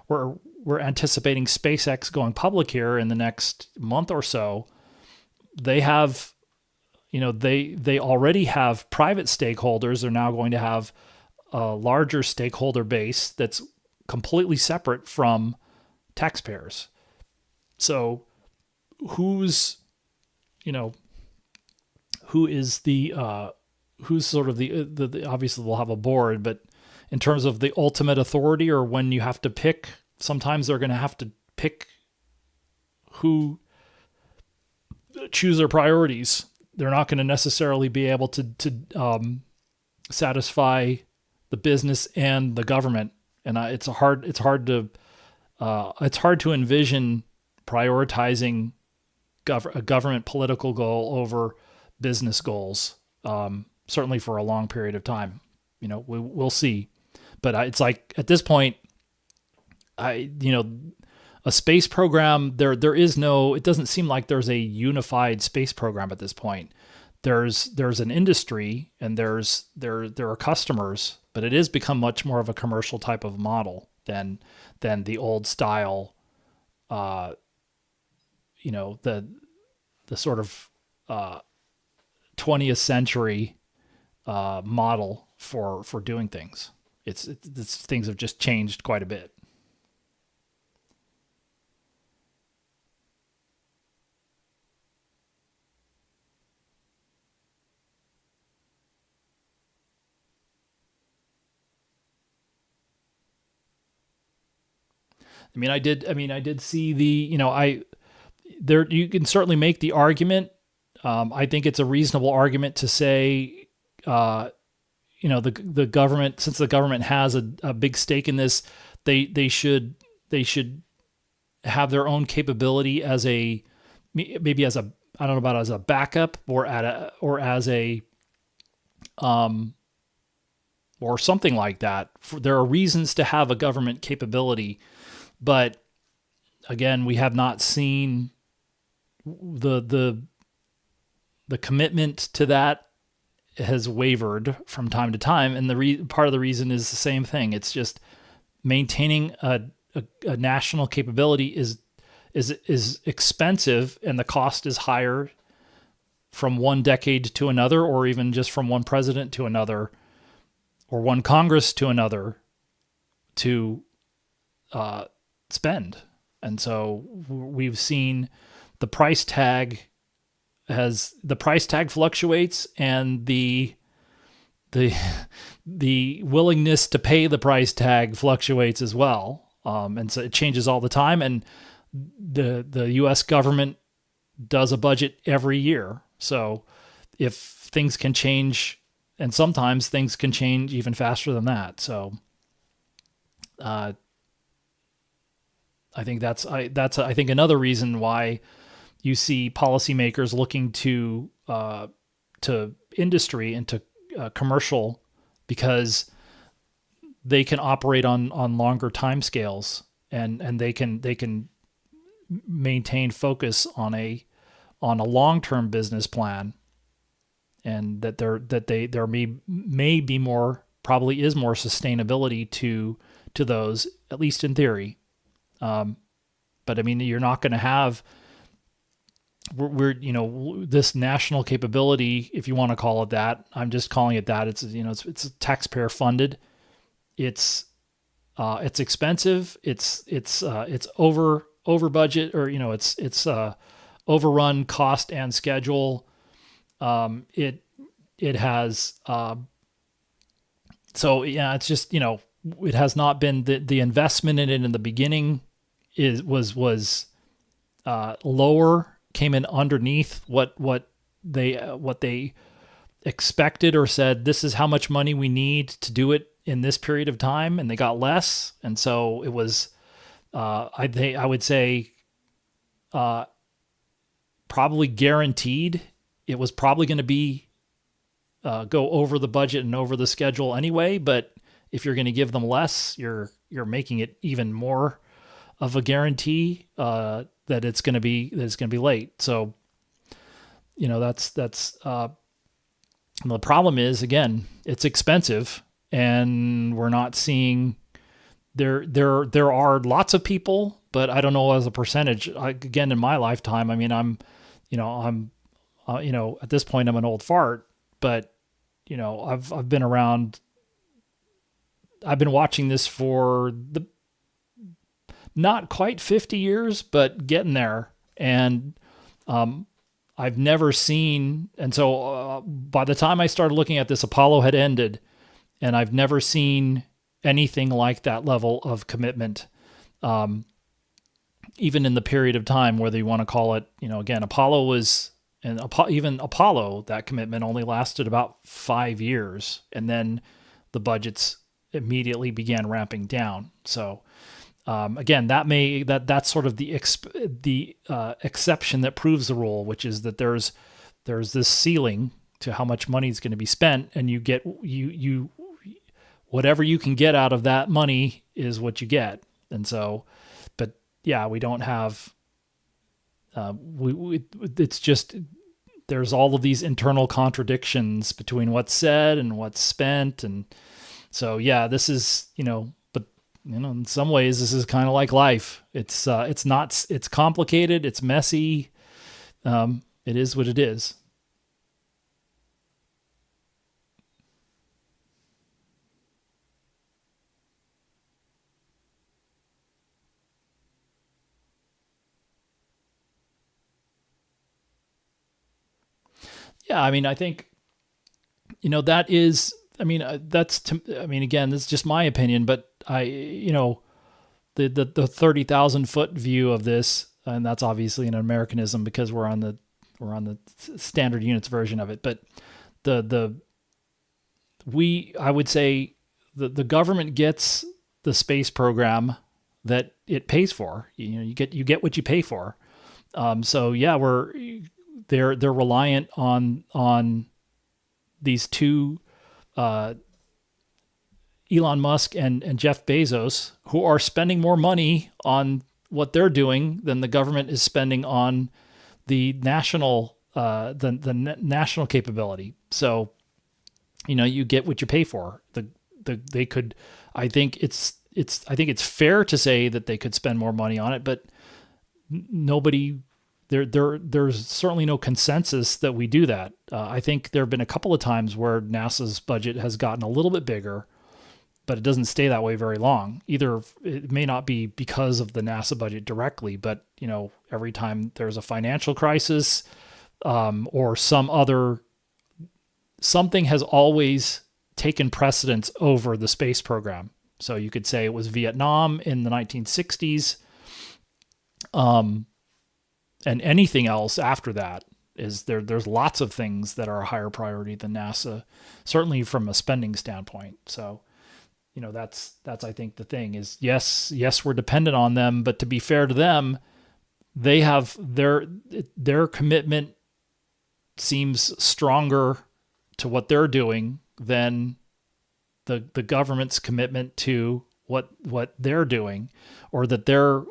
we're anticipating SpaceX going public here in the next month or so. They have, they already have private stakeholders. They're now going to have a larger stakeholder base that's completely separate from taxpayers. So who is sort of the obviously they'll have a board, but in terms of the ultimate authority, or when you have to pick, sometimes they're going to have to pick who choose their priorities. They're not going to necessarily be able to satisfy the business and the government, and it's hard to envision prioritizing a government political goal over business goals. Certainly for a long period of time, we'll see. But it's like at this point, a space program, there is no, it doesn't seem like there's a unified space program at this point. There's an industry, and there are customers, but it has become much more of a commercial type of model than the old style, the sort of 20th century model for doing things. It's things have just changed quite a bit. I did see you can certainly make the argument. I think it's a reasonable argument to say, the government, since the government has a big stake in this, they should have their own capability as maybe as a, I don't know about as a backup, or as a or something like that. There are reasons to have a government capability, but again, we have not seen the commitment to that has wavered from time to time, and part of the reason is the same thing. It's just maintaining a national capability is expensive, and the cost is higher from one decade to another, or even just from one president to another, or one Congress to another, to spend. And so we've seen the price tag fluctuates, and the willingness to pay the price tag fluctuates as well. And so it changes all the time. And the U.S. government does a budget every year. So if things can change, and sometimes things can change even faster than that. So I think that's another reason why you see policymakers looking to industry and to commercial, because they can operate on longer timescales, and they can maintain focus on a long-term business plan, and that there may be more, probably is more sustainability to those, at least in theory. But I mean, you're not going to have, we're this national capability, if you want to call it that. I'm just calling it that. It's taxpayer funded. It's expensive. It's over budget, or it's overrun cost and schedule. It has so yeah, it's just it has not been the investment in it in the beginning was lower, came in underneath what they expected, or said this is how much money we need to do it in this period of time, and they got less. And so it was I would say probably guaranteed it was probably going to be go over the budget and over the schedule anyway. But if you're going to give them less, you're making it even more of a guarantee that it's going to be late. So that's the problem is, again, it's expensive, and we're not seeing there are lots of people, but I don't know as a percentage. Again, in my lifetime, I mean, I'm at this point I'm an old fart, but I've been around. I've been watching this for not quite 50 years, but getting there. And I've never seen, and so by the time I started looking at this, Apollo had ended, and I've never seen anything like that level of commitment, even in the period of time, whether you want to call it, again, Apollo was, and even Apollo, that commitment only lasted about 5 years, and then the budgets immediately began ramping down. So again, that's sort of the exception that proves the rule, which is that there's this ceiling to how much money is going to be spent, and you get you whatever you can get out of that money is what you get. And so, but yeah, we don't have it's just, there's all of these internal contradictions between what's said and what's spent. And so, yeah, this is, but in some ways this is kind of like life. It's complicated. It's messy. It is what it is. Yeah, I mean, I think, that is, I mean, again, this is just my opinion, but the 30,000 foot view of this, and that's obviously an Americanism because we're on the standard units version of it. But I would say the government gets the space program that it pays for. You get what you pay for. So yeah, they're reliant on these two, Elon Musk and Jeff Bezos, who are spending more money on what they're doing than the government is spending on the national national capability. So, you get what you pay for. They could, I think it's fair to say that they could spend more money on it, but nobody. There's certainly no consensus that we do that. I think there have been a couple of times where NASA's budget has gotten a little bit bigger, but it doesn't stay that way very long. Either it may not be because of the NASA budget directly, but every time there's a financial crisis or something has always taken precedence over the space program. So you could say it was Vietnam in the 1960s. And anything else after that is there's lots of things that are a higher priority than NASA, certainly from a spending standpoint. So, that's I think the thing is, yes, we're dependent on them, but to be fair to them, they have their commitment seems stronger to what they're doing than the government's commitment to what they're doing, or that they're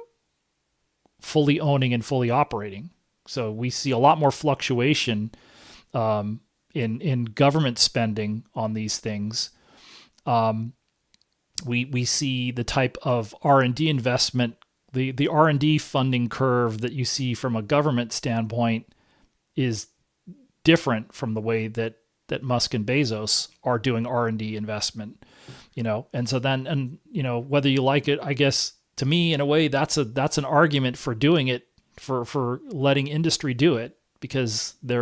fully owning and fully operating. So we see a lot more fluctuation in government spending on these things. We see the type of R&D investment, the R&D funding curve that you see from a government standpoint is different from the way that Musk and Bezos are doing R&D investment, and so then, and whether you like it, I guess to me in a way that's an argument for doing it, for letting industry do it, because they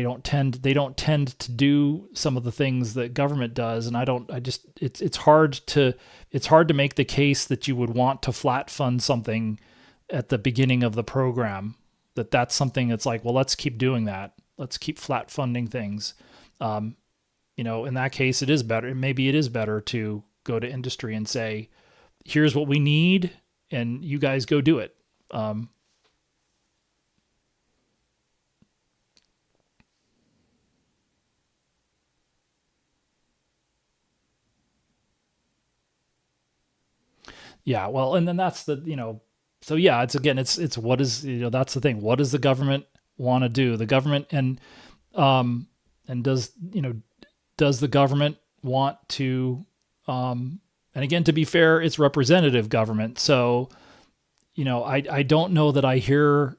don't tend to do some of the things that government does, and it's hard to make the case that you would want to flat fund something at the beginning of the program, that's something that's like, well, let's keep doing that. Let's keep flat funding things. In that case, it is better. Maybe it is better to go to industry and say, here's what we need, and you guys go do it. Yeah, well, and then that's so yeah, it's what is, that's the thing. What does the government want to do? The government, and does the government want to, and again, to be fair, it's representative government. So, I don't know that I hear,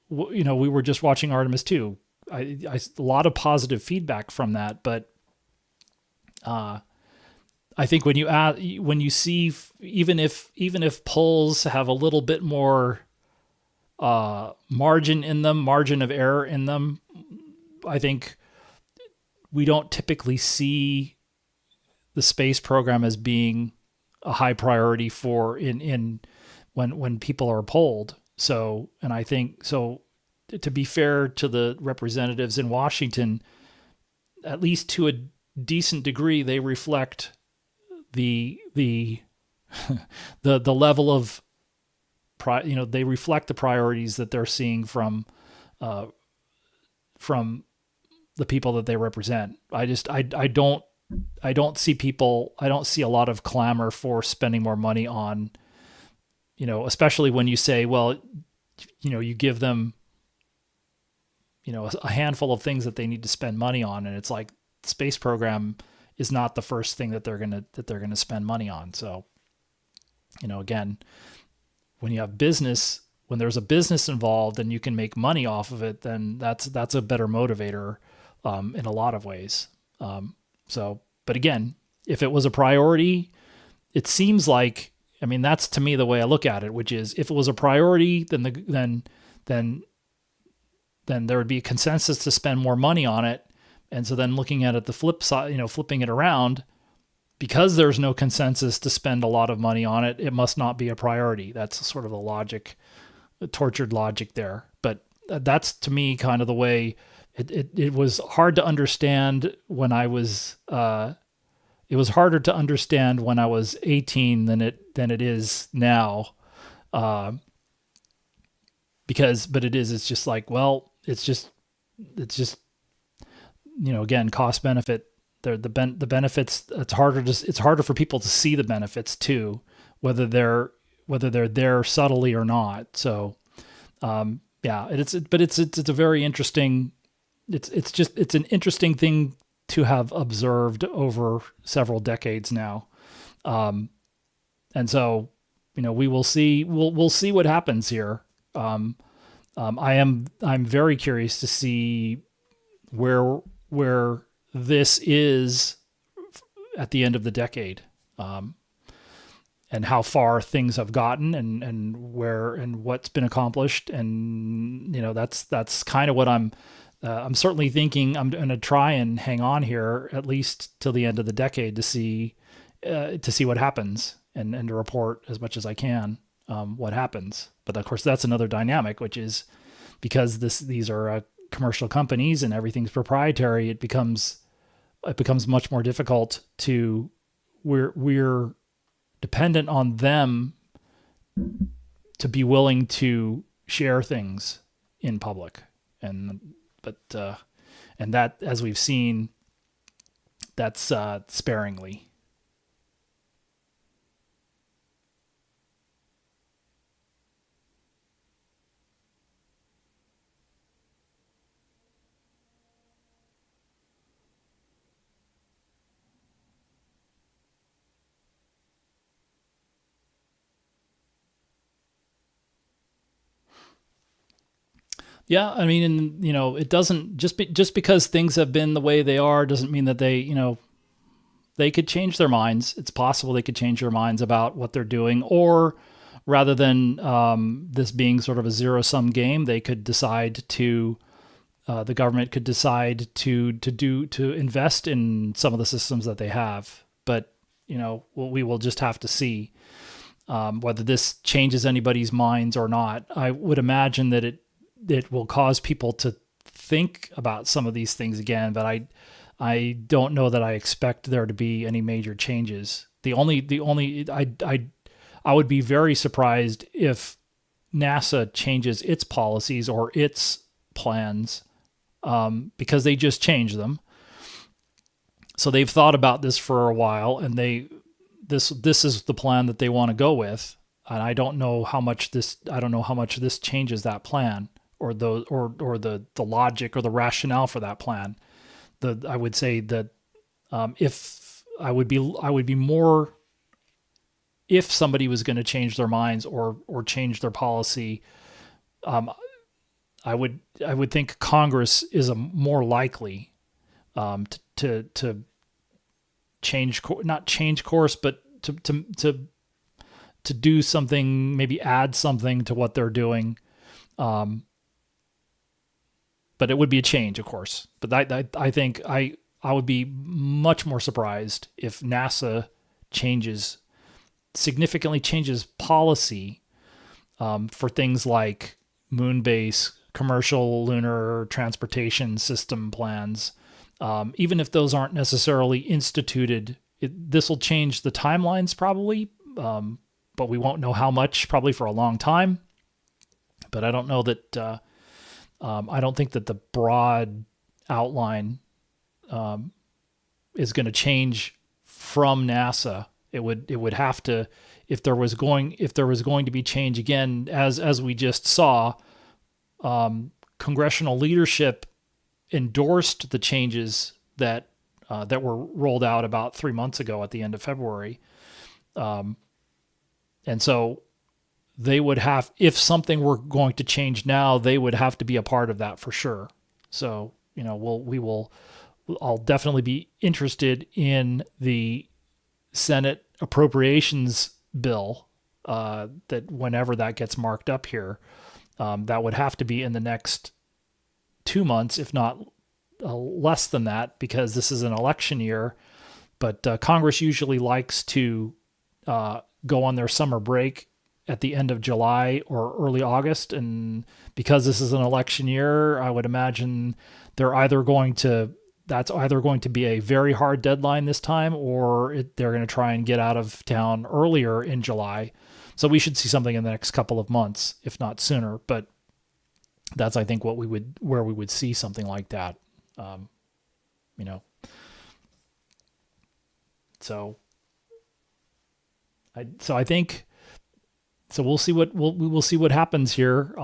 we were just watching Artemis 2. A lot of positive feedback from that, but, I think when you see, even if polls have a little bit more margin of error in them, I think we don't typically see the space program as being a high priority for when people are polled. So, and I think so, to be fair to the representatives in Washington, at least to a decent degree, they reflect the level of they reflect the priorities that they're seeing from the people that they represent. I don't see a lot of clamor for spending more money on, especially when you say, well, you give them, a handful of things that they need to spend money on, and it's like the space program is not the first thing that they're gonna spend money on. So, again, when you have business, when there's a business involved and you can make money off of it, then that's a better motivator in a lot of ways. But again, if it was a priority, it seems like, that's to me the way I look at it, which is, if it was a priority, then there would be a consensus to spend more money on it. And so then looking at it the flip side, flipping it around, because there's no consensus to spend a lot of money on it, it must not be a priority. That's sort of the tortured logic there. But that's, to me, kind of the way it was hard to understand when I was, it was harder to understand when I was 18 than it is now. But it's just like, well, it's just, again, cost benefit. The benefits. It's harder for people to see the benefits too, whether they're there subtly or not. So, yeah, it's a very interesting. It's an interesting thing to have observed over several decades now, and so we will see. We'll see what happens here. I'm very curious to see where this is at the end of the decade, and how far things have gotten, and what's been accomplished, and that's kind of what I'm certainly thinking. I'm going to try and hang on here at least till the end of the decade to see what happens, and to report as much as I can what happens. But of course, that's another dynamic, which is, because these are commercial companies and everything's proprietary, it becomes much more difficult to, we're dependent on them to be willing to share things in public. And that, as we've seen, that's sparingly. Yeah, I mean, and it doesn't just because things have been the way they are doesn't mean that they could change their minds. It's possible they could change their minds about what they're doing, or rather than this being sort of a zero-sum game, they could decide to the government could decide to invest in some of the systems that they have. But we will just have to see whether this changes anybody's minds or not. I would imagine that it will cause people to think about some of these things again, but I don't know that I expect there to be any major changes. The only I would be very surprised if NASA changes its policies or its plans, because they just changed them. So they've thought about this for a while, and this is the plan that they want to go with. And I don't know how much this changes that plan, or the logic or the rationale for that plan. I would say that if I would be more, if somebody was going to change their minds or change their policy, I would think Congress is a more likely to change, not change course, but to do something, maybe add something to what they're doing. But it would be a change, of course. But I think I would be much more surprised if NASA significantly changes policy for things like moon base, commercial lunar transportation system plans. Even if those aren't necessarily instituted, this will change the timelines probably, but we won't know how much, probably for a long time. But I don't know that. I don't think that the broad outline is going to change from NASA. It would have to, if there was going to be change again, as we just saw, congressional leadership endorsed the changes that were rolled out about 3 months ago at the end of February, and so they would have, if something were going to change now, they would have to be a part of that for sure. So, I'll definitely be interested in the Senate appropriations bill, that whenever that gets marked up here, that would have to be in the next 2 months, if not less than that, because this is an election year. But Congress usually likes to go on their summer break at the end of July or early August. And because this is an election year, I would imagine that's either going to be a very hard deadline this time, or they're going to try and get out of town earlier in July. So we should see something in the next couple of months, if not sooner. But that's, I think, where we would see something like that. So I think. So we'll see we'll see what happens here.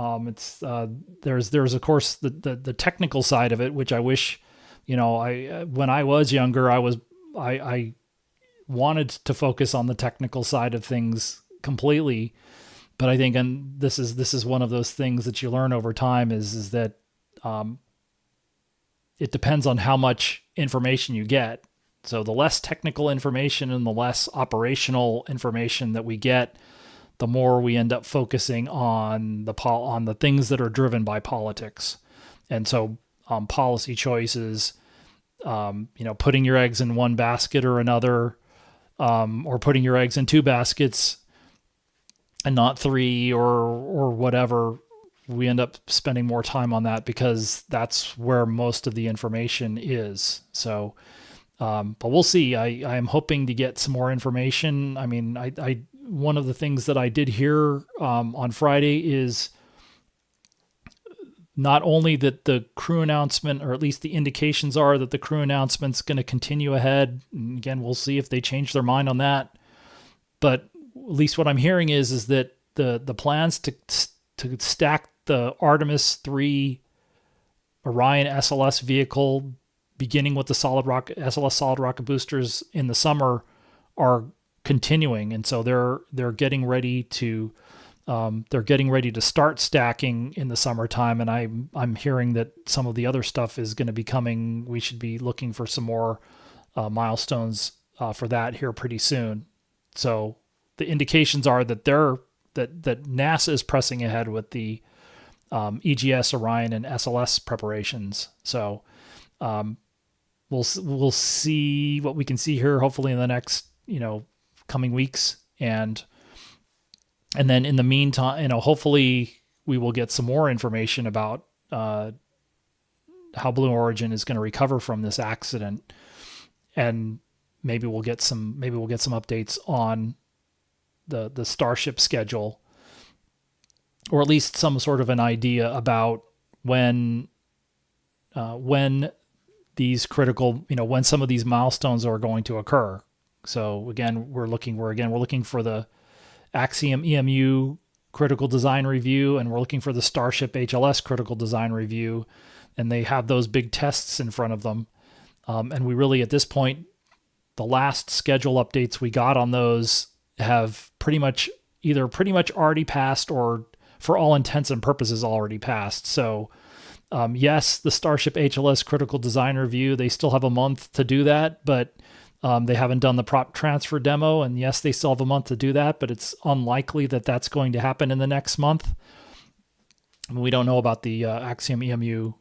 There's of course the technical side of it, which I wish, when I was younger, I wanted to focus on the technical side of things completely. But I think, and this is one of those things that you learn over time, is that it depends on how much information you get. So the less technical information and the less operational information that we get, the more we end up focusing on the things that are driven by politics. And so policy choices, putting your eggs in one basket or another, or putting your eggs in two baskets and not three, or whatever, we end up spending more time on that because that's where most of the information is. So, but we'll see. I am hoping to get some more information. I mean, one of the things that I did hear on Friday is not only that the crew announcement, or at least the indications are that the crew announcement's going to continue ahead. And again, we'll see if they change their mind on that. But at least what I'm hearing is that the plans to stack the Artemis 3 Orion SLS vehicle, beginning with the SLS solid rocket boosters in the summer, are continuing. And so they're getting ready to They're getting ready to start stacking in the summertime, and I'm hearing that some of the other stuff is going to be coming. We should be looking for some more milestones for that here pretty soon. So the indications are that that NASA is pressing ahead with the EGS, Orion, and SLS preparations. So we'll see what we can see here, hopefully in the next coming weeks, and then in the meantime, hopefully we will get some more information about how Blue Origin is going to recover from this accident, and maybe we'll get some updates on the Starship schedule, or at least some sort of an idea about when these critical, when some of these milestones are going to occur. So again, we're looking for the Axiom EMU critical design review, and we're looking for the Starship HLS critical design review, and they have those big tests in front of them. And we really, at this point, the last schedule updates we got on those have pretty much already passed, or for all intents and purposes already passed. So yes, the Starship HLS critical design review, they still have a month to do that, but they haven't done the prop transfer demo, and yes, they still have a month to do that, but it's unlikely that that's going to happen in the next month. And we don't know about the Axiom EMU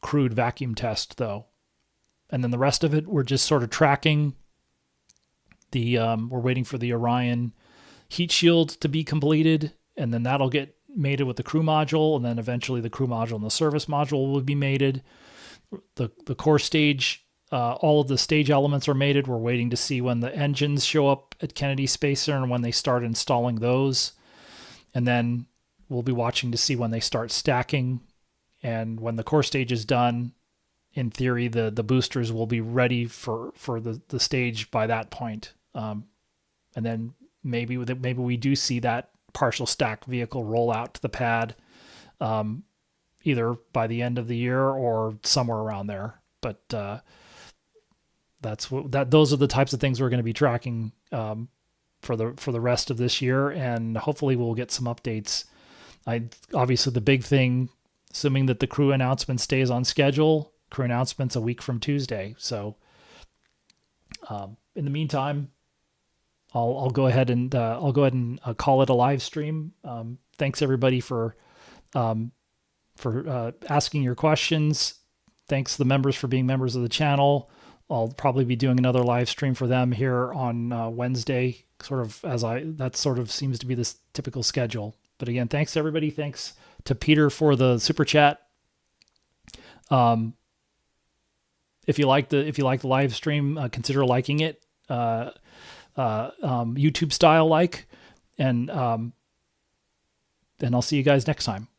crude vacuum test, though. And then the rest of it, we're just sort of tracking. We're waiting for the Orion heat shield to be completed, and then that'll get mated with the crew module, and then eventually the crew module and the service module will be mated. The core stage, all of the stage elements are mated. We're waiting to see when the engines show up at Kennedy Space Center and when they start installing those. And then we'll be watching to see when they start stacking. And when the core stage is done, in theory, the boosters will be ready for the stage by that point. And then maybe we do see that partial stack vehicle roll out to the pad, either by the end of the year or somewhere around there. But those are the types of things we're going to be tracking for the rest of this year, and hopefully we'll get some updates. Obviously the big thing, assuming that the crew announcement stays on schedule, crew announcement's a week from Tuesday. So in the meantime, I'll go ahead and call it a live stream. Thanks everybody for asking your questions. Thanks to the members for being members of the channel. I'll probably be doing another live stream for them here on Wednesday, that sort of seems to be the typical schedule. But again, thanks to everybody. Thanks to Peter for the super chat. If you like the live stream, consider liking it, YouTube style like, and I'll see you guys next time.